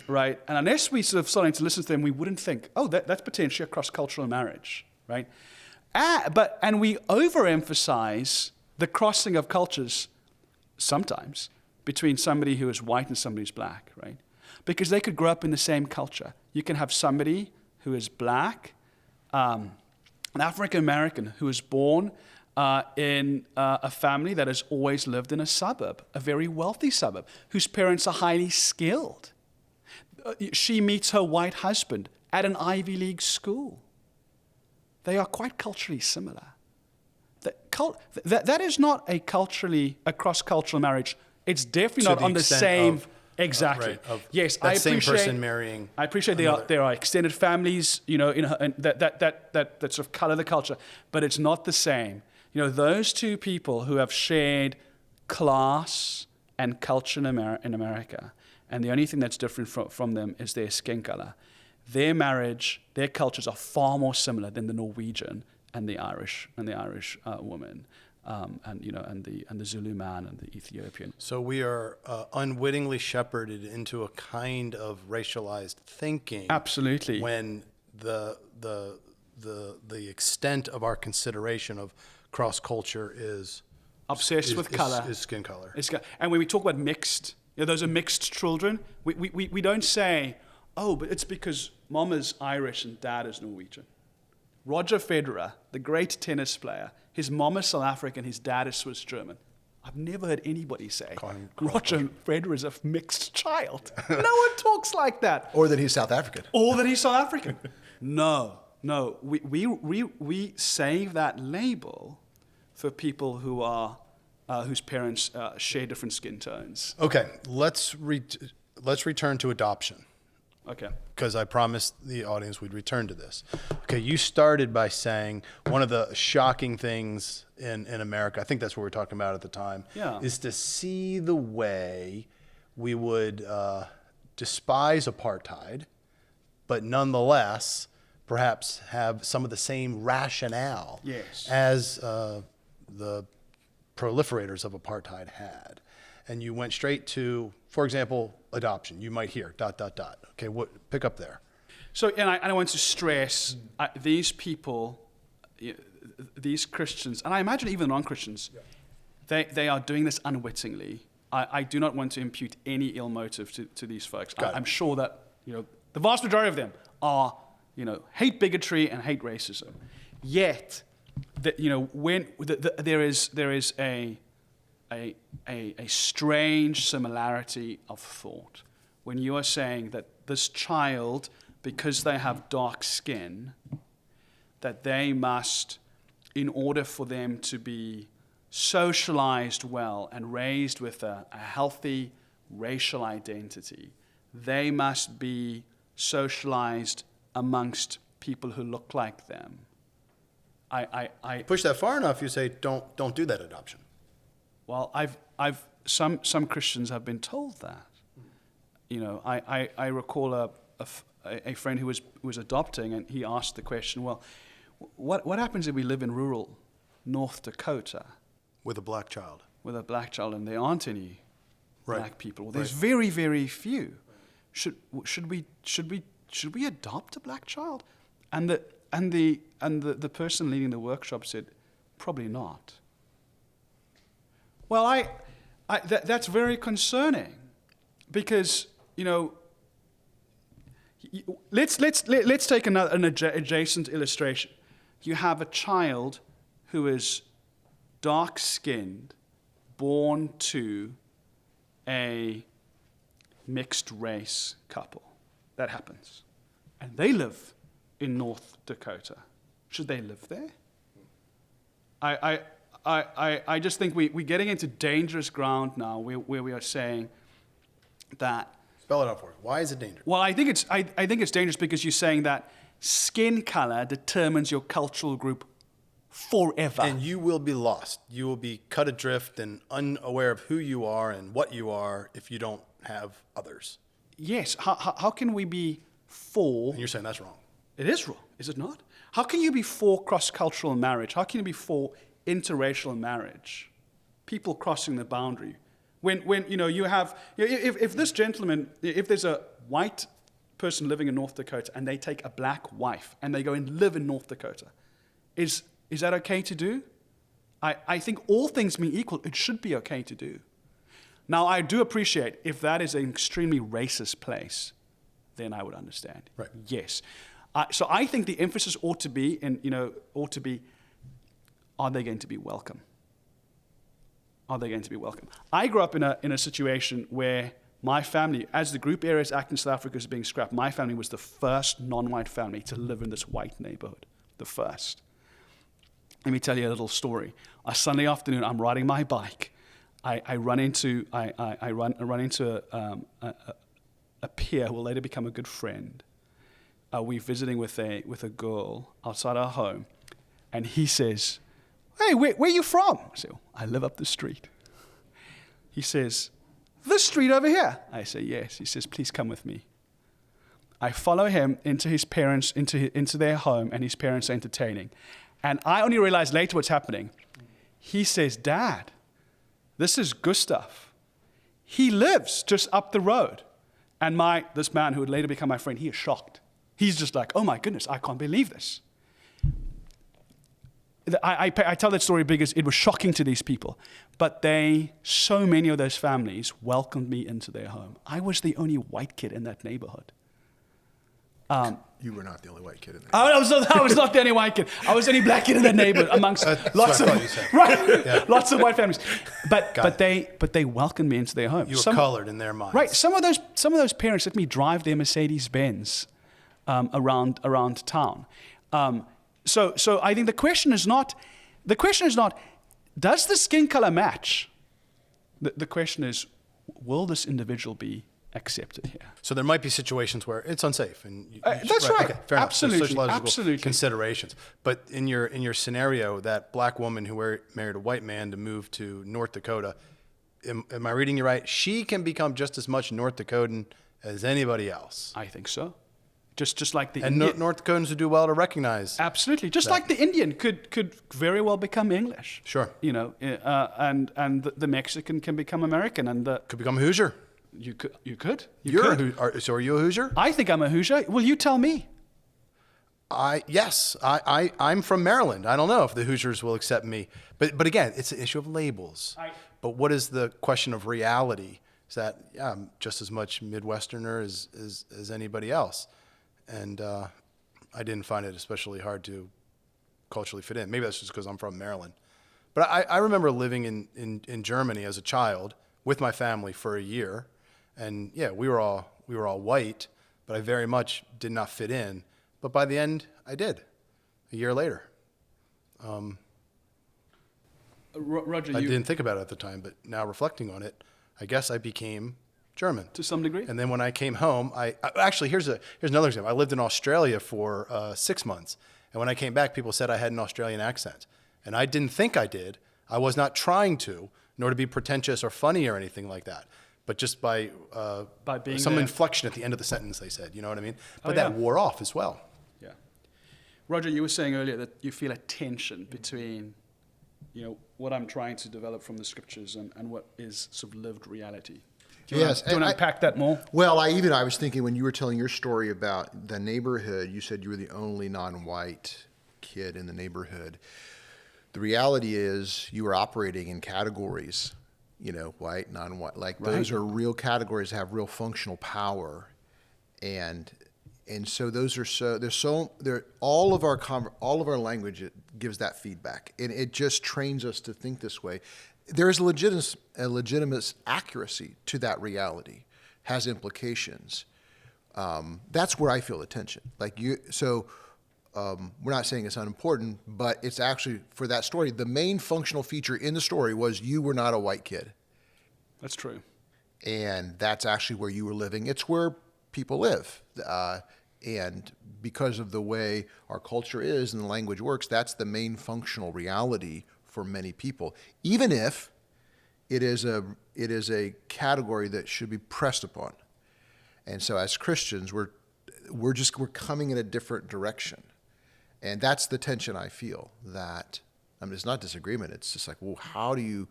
right? And unless we sort of starting to listen to them, we wouldn't think, oh, that's potentially a cross-cultural marriage, right? And we overemphasize the crossing of cultures sometimes between somebody who is white and somebody who's black, right? Because they could grow up in the same culture. You can have somebody who is black, an African American who was born in a family that has always lived in a suburb, a very wealthy suburb, whose parents are highly skilled. She meets her white husband at an Ivy League school. They are quite culturally similar. That is not a cross-cultural marriage. It's definitely not on the same... Exactly. Yes, I appreciate same person marrying. I appreciate there are extended families, that sort of color the culture, but it's not the same. Those two people who have shared class and culture in America, and the only thing that's different from them is their skin color. Their marriage, their cultures are far more similar than the Norwegian and the Irish woman. And the Zulu man and the Ethiopian. So we are unwittingly shepherded into a kind of racialized thinking. Absolutely. When the extent of our consideration of cross culture is obsessed with color, is skin color. And when we talk about mixed, those are mixed children. We don't say, oh, but it's because mom is Irish and dad is Norwegian. Roger Federer, the great tennis player, his mom is South African, his dad is Swiss German. I've never heard anybody say Roger Federer is a mixed child. No one talks like that. Or that he's South African. No. We save that label for people who are whose parents share different skin tones. Okay, let's return to adoption. Okay. Because I promised the audience we'd return to this. Okay, you started by saying one of the shocking things in America, I think that's what we were talking about at the time, is to see the way we would despise apartheid, but nonetheless perhaps have some of the same rationale as the proliferators of apartheid had. And you went straight to, for example, adoption. You might hear ... Okay, pick up there. So, and I want to stress these people, these Christians, and I imagine even non-Christians, they are doing this unwittingly. I do not want to impute any ill motive to these folks. I'm sure that the vast majority of them are hate bigotry and hate racism. Yet, when there is a strange similarity of thought when you are saying that this child, because they have dark skin, that they must, in order for them to be socialized well and raised with a healthy racial identity, they must be socialized amongst people who look like them. I push that far enough, you say don't do that adoption. Well, some Christians have been told that. I recall a friend who was adopting, and he asked the question, well, what happens if we live in rural North Dakota with a black child? With a black child, and there aren't any black people. Well, there's very, very few. Should we adopt a black child? And the person leading the workshop said, probably not. Well, that's very concerning, because let's take an adjacent illustration. You have a child who is dark-skinned, born to a mixed-race couple. That happens, and they live in North Dakota. Should they live there? I just think we're getting into dangerous ground now, where we are saying that. Spell it out for us. Why is it dangerous? Well, I think it's dangerous because you're saying that skin color determines your cultural group forever. And you will be lost. You will be cut adrift and unaware of who you are and what you are if you don't have others. Yes. How can we be for... And you're saying that's wrong. It is wrong, is it not? How can you be for cross-cultural marriage? How can you be for interracial marriage? People crossing the boundary. When you have... If this gentleman, if there's a white person living in North Dakota and they take a black wife and they go and live in North Dakota, is that okay to do? I think all things being equal, it should be okay to do. Now, I do appreciate if that is an extremely racist place, then I would understand. Right. Yes. So I think the emphasis ought to be, are they going to be welcome? Are they going to be welcome? I grew up in a situation where my family, as the Group Areas Act in South Africa was being scrapped, my family was the first non-white family to live in this white neighborhood. The first. Let me tell you a little story. A Sunday afternoon, I'm riding my bike. I run into a peer who will later become a good friend. We're visiting with a girl outside our home, and he says, "Hey, where are you from?" I say, "I live up the street." He says, "This street over here?" I say, "Yes." He says, "Please come with me." I follow him into his parents, into their home, and his parents are entertaining. And I only realized later what's happening. He says, "Dad, this is Gustav. He lives just up the road." And this man who would later become my friend, he is shocked. He's just like, "Oh my goodness, I can't believe this." I tell that story because it was shocking to these people. But so many of those families welcomed me into their home. I was the only white kid in that neighborhood. You were not the only white kid in there. I was not the only white kid. I was the only black kid in that neighborhood amongst lots of lots of white families. But they welcomed me into their home. You were colored in their minds. Right. Some of those parents let me drive their Mercedes-Benz around town. So I think the question is not, does the skin color match? The question is, will this individual be accepted here? So there might be situations where it's unsafe, and that's right. Okay, fair Absolutely, enough. So sociological absolutely. considerations. But in your scenario, that black woman who married a white man to move to North Dakota, am I reading you right? She can become just as much North Dakotan as anybody else. I think so. Just like the And Indian. North Dakotans would do well to recognize. Absolutely. Just like the Indian could very well become English. Sure. And the Mexican can become American, and Could become a Hoosier. you could. So are you a Hoosier? I think I'm a Hoosier. Well, you tell me. Yes, I'm from Maryland. I don't know if the Hoosiers will accept me. But again, it's an issue of labels. But what is the question of reality? Is that I'm just as much Midwesterner as anybody else. And I didn't find it especially hard to culturally fit in. Maybe that's just because I'm from Maryland. But I remember living in Germany as a child with my family for a year. And yeah, we were all white, but I very much did not fit in. But by the end, I did, a year later. Roger, I didn't think about it at the time, but now reflecting on it, I guess I became German. to some degree. And then when I came home, actually, here's another example. I lived in Australia for 6 months. And when I came back, people said I had an Australian accent. And I didn't think I did. I was not trying to, nor to be pretentious or funny or anything like that. But just by being some there. inflection at the end of the sentence, they said, you know what I mean? But yeah. that wore off as well. Yeah. Roger, you were saying earlier that you feel a tension between, what I'm trying to develop from the scriptures and what is sort of lived reality. Do you want to unpack that more? Well, I was thinking when you were telling your story about the neighborhood, you said you were the only non-white kid in the neighborhood. The reality is you were operating in categories, white, non-white. Like those are real categories that have real functional power, and so all of our language gives that feedback, and it just trains us to think this way. There is a legitimate accuracy to that reality, has implications. That's where I feel the tension. We're not saying it's unimportant, but it's actually, for that story, the main functional feature in the story was you were not a white kid. That's true. And that's actually where you were living. It's where people live. And because of the way our culture is and the language works, that's the main functional reality for many people, even if it is a category that should be pressed upon. And so as Christians, we're coming in a different direction. And that's the tension I feel, that, I mean, it's not disagreement. It's just like, well, how do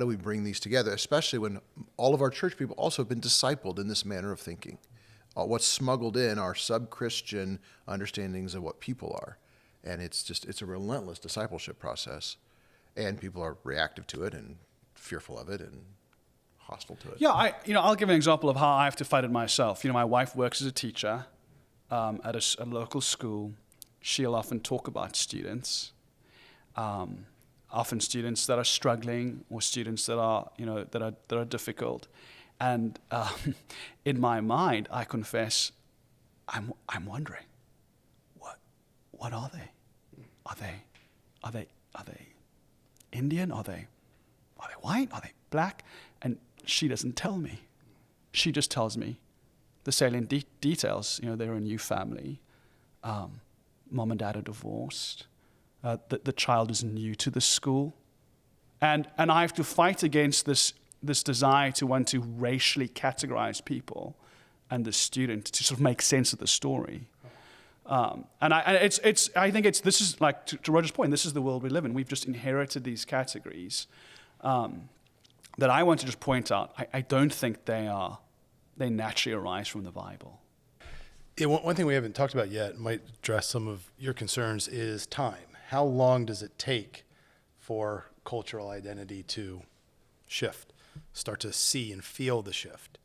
we bring these together, especially when all of our church people also have been discipled in this manner of thinking. What's smuggled in are sub-Christian understandings of what people are. And it's a relentless discipleship process. And people are reactive to it and fearful of it and hostile to it. Yeah, I'll give an example of how I have to fight it myself. My wife works as a teacher at a local school. She'll often talk about students, often students that are struggling or students that are that are difficult. And in my mind, I confess, I'm wondering, what are they? Are they Indian? Are they white? Are they black? And she doesn't tell me. She just tells me the salient details. They're a new family. Mom and dad are divorced. The child is new to the school. And I have to fight against this desire to want to racially categorize people and the student to sort of make sense of the story. I think this is like, to Roger's point, this is the world we live in. We've just inherited these categories that I want to just point out. I don't think they naturally arise from the Bible. Yeah, one thing we haven't talked about yet, might address some of your concerns, is time. How long does it take for cultural identity to shift, start to see and feel the shift?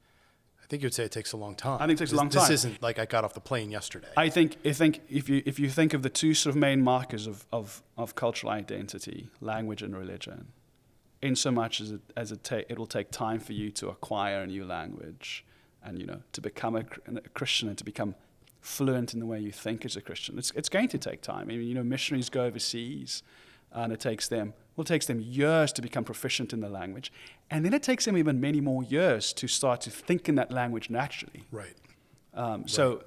I think you would say it takes a long time. I think it takes a long time. This isn't like I got off the plane yesterday. I think if you think of the two sort of main markers of cultural identity, language and religion, in so much as it will take time for you to acquire a new language, and to become a Christian and to become fluent in the way you think as a Christian. It's going to take time. I mean, missionaries go overseas, and it takes them years to become proficient in the language, and then it takes them even many more years to start to think in that language naturally. Right. So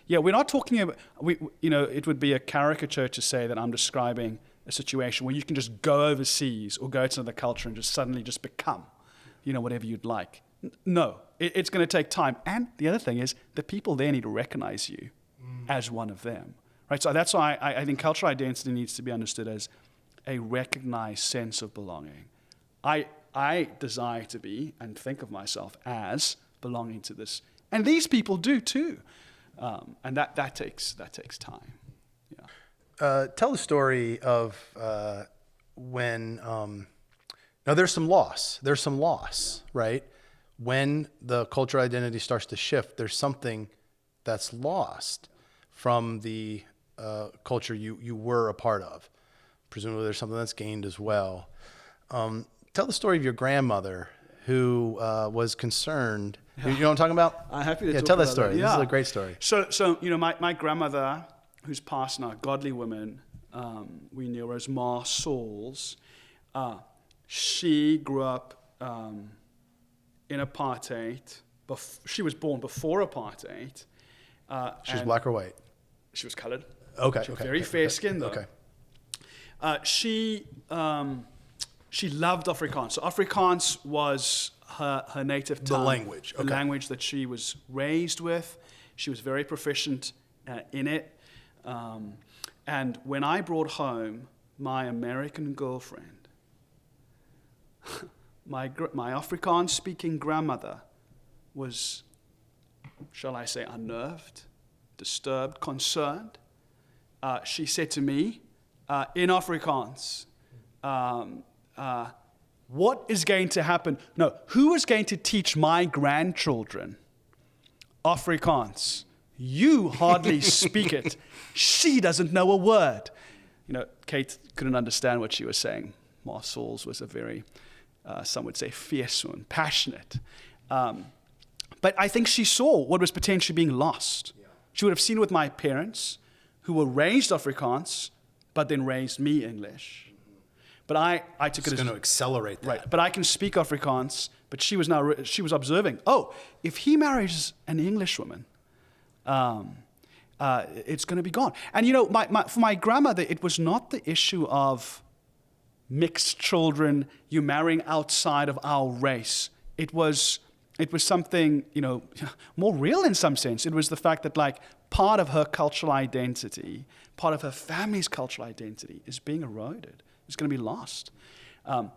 we're not talking about it would be a caricature to say that I'm describing a situation where you can just go overseas or go to another culture and just suddenly just become, whatever you'd like. No, it's going to take time. And the other thing is the people there need to recognize you as one of them, right? So that's why I think cultural identity needs to be understood as a recognized sense of belonging. I desire to be and think of myself as belonging to this, and these people do too, and that takes time. Yeah. Tell the story of when. Now there's some loss. Right? When the cultural identity starts to shift, there's something that's lost from the culture you were a part of. Presumably there's something that's gained as well. Tell the story of your grandmother who was concerned. Yeah. You know what I'm talking about? I'm happy to talk tell that about story. That. Yeah. This is a great story. So my grandmother, who's passed now, godly woman, we knew her as Ma Sauls. She grew up in apartheid. She was born before apartheid. She was black or white? She was colored. Okay. She was very fair-skinned, though. Okay. She loved Afrikaans. So Afrikaans was her native tongue. The language. Okay. The language that she was raised with. She was very proficient in it. And when I brought home my American girlfriend, my Afrikaans-speaking grandmother was, shall I say, unnerved, disturbed, concerned. She said to me, in Afrikaans, what is going to happen? No, who is going to teach my grandchildren Afrikaans? You hardly speak it. She doesn't know a word. Kate couldn't understand what she was saying. Ma Sauls was a very, some would say, fierce one, passionate. But I think she saw what was potentially being lost. Yeah. She would have seen it with my parents, who were raised Afrikaans, but then raised me English. But I took it as... It's going to accelerate that. Right, but I can speak Afrikaans, but she was observing, if he marries an English woman, it's going to be gone. And for my grandmother, it was not the issue of mixed children, you marrying outside of our race. It was something, more real in some sense. It was the fact that, like, part of her cultural identity, part of her family's cultural identity is being eroded. It's going to be lost. And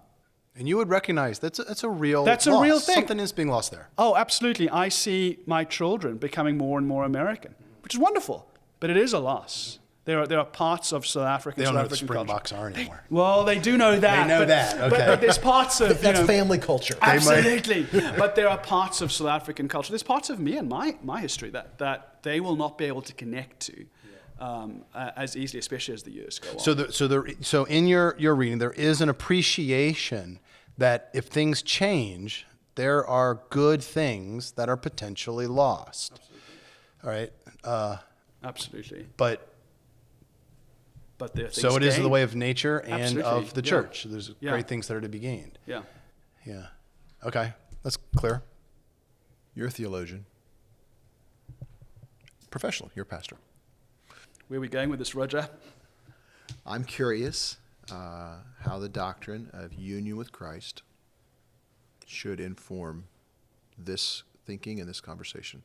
you would recognize that's a real That's loss. a real thing. Something is being lost there. Oh, absolutely. I see my children becoming more and more American, which is wonderful, but it is a loss. There are parts of South African They don't know what African Springboks culture. are anymore. Well, they do know that. They know that, okay. But there's parts of That's family culture. Absolutely. But there are parts of South African culture. There's parts of me and my history that they will not be able to connect to as easily, especially as the years go on. So in your reading, there is an appreciation that if things change, there are good things that are potentially lost. Absolutely. All right. Absolutely. But there are things so it is the gained. way of nature and Absolutely. of the Yeah. church. There's Yeah. great things that are to be gained. Yeah. Yeah. Okay. That's clear. You're a theologian. Professional, you're a pastor. Where are we going with this, Roger? I'm curious how the doctrine of union with Christ should inform this thinking and this conversation.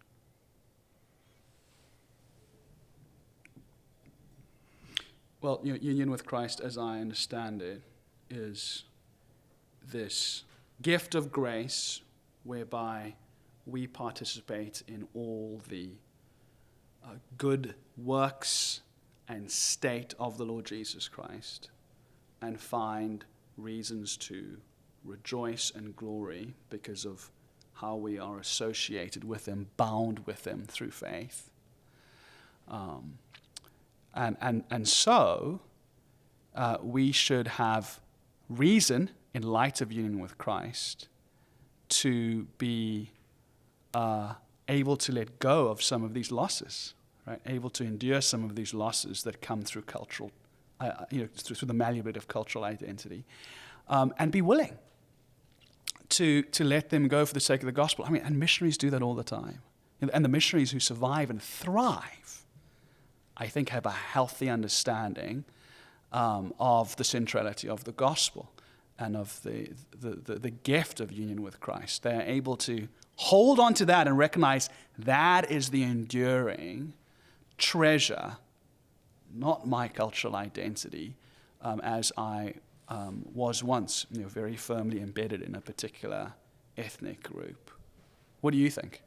Well, union with Christ, as I understand it, is this gift of grace whereby we participate in all the good works and state of the Lord Jesus Christ and find reasons to rejoice and glory because of how we are associated with Him, bound with Him through faith. And so we should have reason, in light of union with Christ, to be able to let go of some of these losses, right? Able to endure some of these losses that come through cultural, through the malleability of cultural identity, and be willing to let them go for the sake of the gospel. I mean, and missionaries do that all the time. And the missionaries who survive and thrive, I think, have a healthy understanding of the centrality of the gospel and of the gift of union with Christ. They are able to hold on to that and recognize that is the enduring treasure, not my cultural identity, as I was once very firmly embedded in a particular ethnic group. What do you think?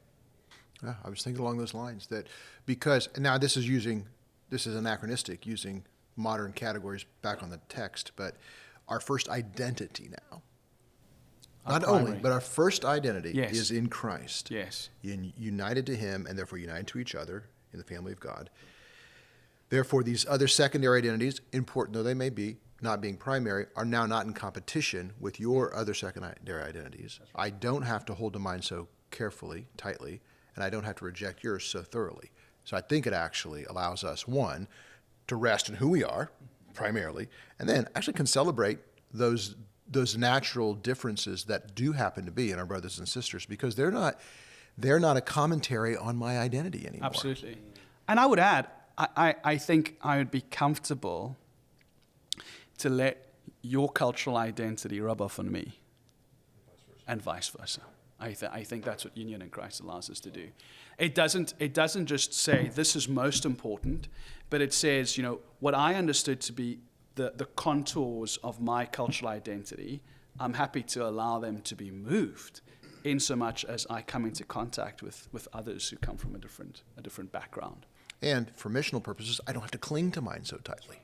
Yeah, I was thinking along those lines that because now this is anachronistic using modern categories back on the text, but our first identity now, not only, but our first identity is in Christ. Yes. United to Him and therefore united to each other in the family of God. Therefore, these other secondary identities, important though they may be, not being primary, are now not in competition with your other secondary identities. I don't have to hold to mine so carefully, tightly, and I don't have to reject yours so thoroughly. So I think it actually allows us, one, to rest in who we are, primarily, and then actually can celebrate those natural differences that do happen to be in our brothers and sisters, because they're not a commentary on my identity anymore. Absolutely. And I would add, I think I would be comfortable to let your cultural identity rub off on me, and vice versa. I think that's what union in Christ allows us to do. It doesn't just say this is most important, but it says, what I understood to be the contours of my cultural identity, I'm happy to allow them to be moved in so much as I come into contact with others who come from a different background. And for missional purposes, I don't have to cling to mine so tightly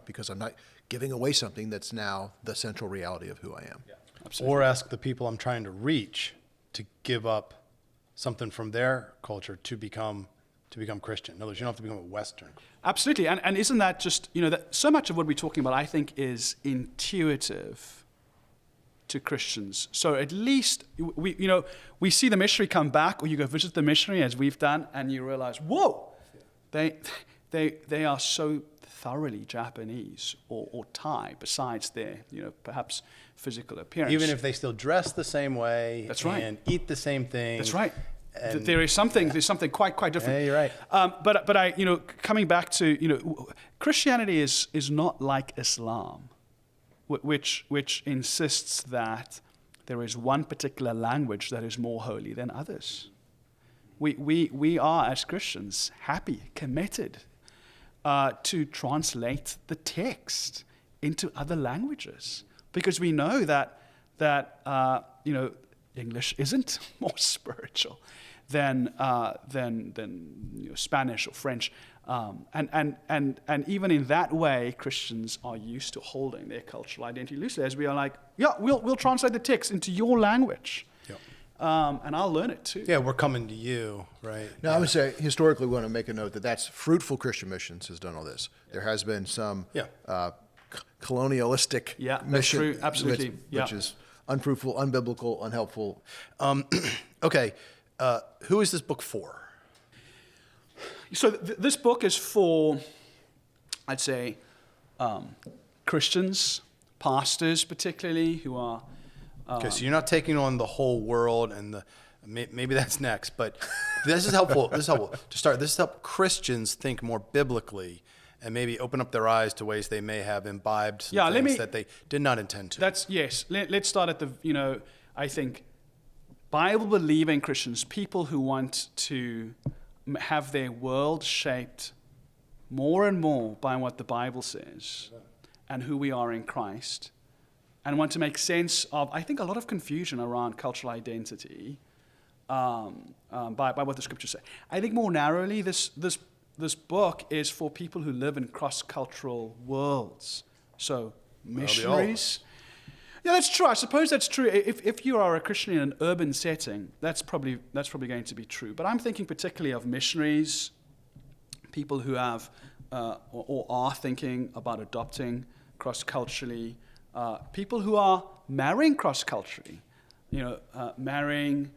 because I'm not giving away something that's now the central reality of who I am. Yeah, absolutely. Or ask the people I'm trying to reach to give up something from their culture to become Christian. In other words, you don't have to become a Western. Absolutely. And isn't that just, that so much of what we're talking about, I think, is intuitive to Christians. So at least we see the missionary come back, or you go visit the missionary as we've done, and you realize, whoa, they are so thoroughly Japanese or Thai, besides their perhaps physical appearance. Even if they still dress the same way, That's right, and eat the same things. That's right. There's something quite different. Yeah, you're right. But I, coming back to, Christianity is not like Islam, which insists that there is one particular language that is more holy than others. We are, as Christians, happy, committed to translate the text into other languages, because we know that English isn't more spiritual than Spanish or French, and even in that way, Christians are used to holding their cultural identity loosely, as we are like, yeah, we'll translate the text into your language. Yep. And I'll learn it too. Yeah, we're coming to you, right? Now, I would say historically we want to make a note that's Fruitful Christian Missions has done all this. There has been some colonialistic that's mission, true. Absolutely. which is unfruitful, unbiblical, unhelpful. Okay, who is this book for? So this book is for, I'd say, Christians, pastors particularly, who are... Okay, so you're not taking on the whole world, and maybe that's next, but this is helpful. This is helpful to start. This is help Christians think more biblically and maybe open up their eyes to ways they may have imbibed some things that they did not intend to. Let's start at the, I think, Bible-believing Christians, people who want to have their world shaped more and more by what the Bible says and who we are in Christ, and want to make sense of, I think, a lot of confusion around cultural identity by what the Scriptures say. I think more narrowly, this book is for people who live in cross-cultural worlds. So missionaries. Yeah, that's true. I suppose that's true. If you are a Christian in an urban setting, that's probably going to be true. But I'm thinking particularly of missionaries, people who have or are thinking about adopting cross-culturally, people who are marrying cross-culturally, marrying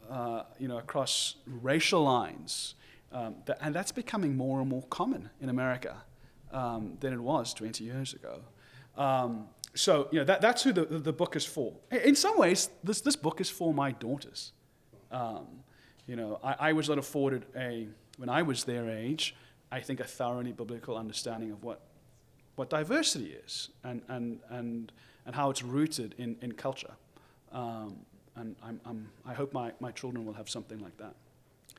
across racial lines, and that's becoming more and more common in America than it was 20 years ago. So that's who the book is for. In some ways, this book is for my daughters. I was not afforded when I was their age, I think a thoroughly biblical understanding of what diversity is and how it's rooted in culture. And I hope my children will have something like that.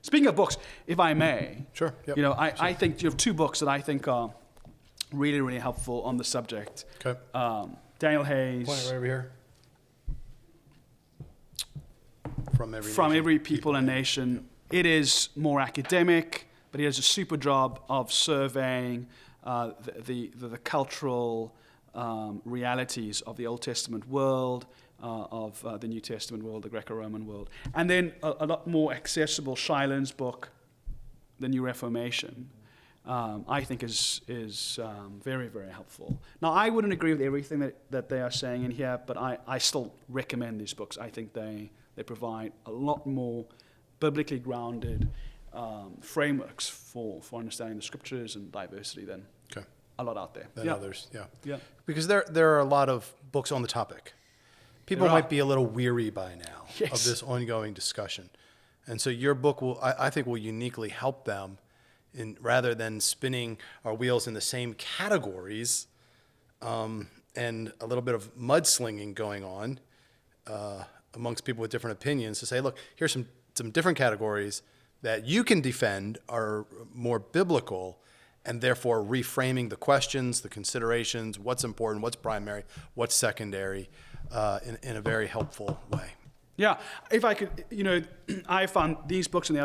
Speaking of books, if I may, sure. Yep. I think you have two books that I think are really, really helpful on the subject. Okay. Daniel Hayes. Point right over here. From every people and nation. It is more academic, but he does a super job of surveying the cultural realities of the Old Testament world, of the New Testament world, the Greco-Roman world. And then a lot more accessible, Shilohn's book, The New Reformation, I think is very, very helpful. Now, I wouldn't agree with everything that they are saying in here, but I still recommend these books. I think they provide a lot more biblically grounded frameworks for understanding the Scriptures and diversity than a lot out there. Than others, yeah. Because there are a lot of books on the topic. People might be a little weary by now of this ongoing discussion. And so your book I think will uniquely help them rather than spinning our wheels in the same categories and a little bit of mudslinging going on amongst people with different opinions, to say, look, here's some different categories that you can defend are more biblical, and therefore reframing the questions, the considerations, what's important, what's primary, what's secondary, in a very helpful way. Yeah, if I could, I found these books and there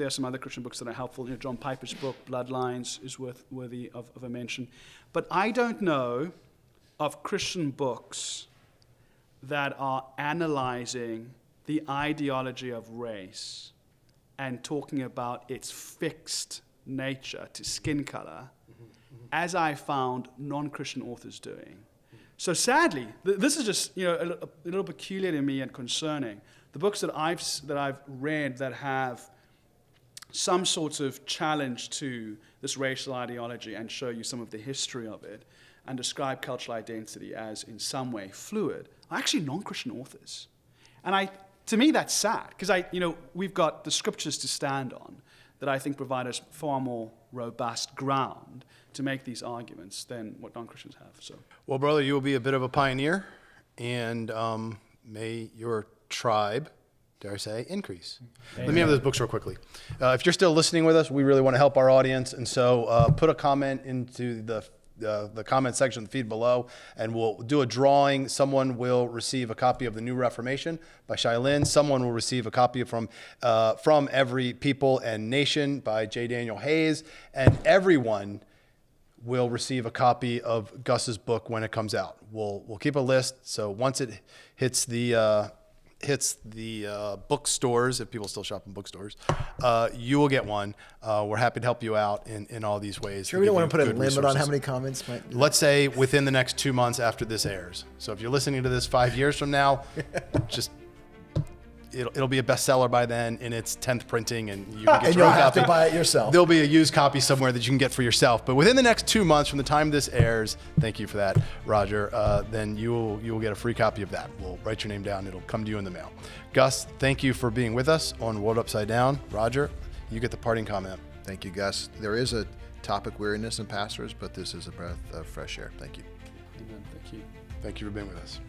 are some other Christian books that are helpful. John Piper's book, Bloodlines, is worthy of a mention. But I don't know of Christian books that are analyzing the ideology of race and talking about its fixed nature to skin color, as I found non-Christian authors doing. So sadly, this is just a little peculiar to me and concerning. The books that I've read that have some sort of challenge to this racial ideology and show you some of the history of it and describe cultural identity as in some way fluid are actually non-Christian authors. And to me, that's sad because we've got the scriptures to stand on that I think provide us far more robust ground to make these arguments than what non-Christians have. So, Well, brother, you will be a bit of a pioneer, and may your tribe, dare I say, increase. Let me have those books real quickly. If you're still listening with us, we really want to help our audience, and so put a comment into the comment section of the feed below, and we'll do a drawing. Someone will receive a copy of The New Reformation by Shai Linne. Someone will receive a copy from Every People and Nation by J. Daniel Hayes, and everyone will receive a copy of Gus's book when it comes out. We'll keep a list, so once it hits the bookstores, if people still shop in bookstores, you will get one. We're happy to help you out in all these ways. Sure, we don't want to put a limit on resources. how many comments might. Let's say within the next 2 months after this airs. So if you're listening to this 5 years from now, just it'll be a bestseller by then in its 10th printing, and you can get And your you'll own have copy. to buy it yourself. There'll be a used copy somewhere that you can get for yourself. But within the next 2 months from the time this airs, thank you for that, Roger, then you will get a free copy of that. We'll write your name down. It'll come to you in the mail. Gus, thank you for being with us on World Upside Down. Roger, you get the parting comment. Thank you, Gus. There is a topic weariness in pastors, but this is a breath of fresh air. Thank you. Amen. Thank you. Thank you for being with us.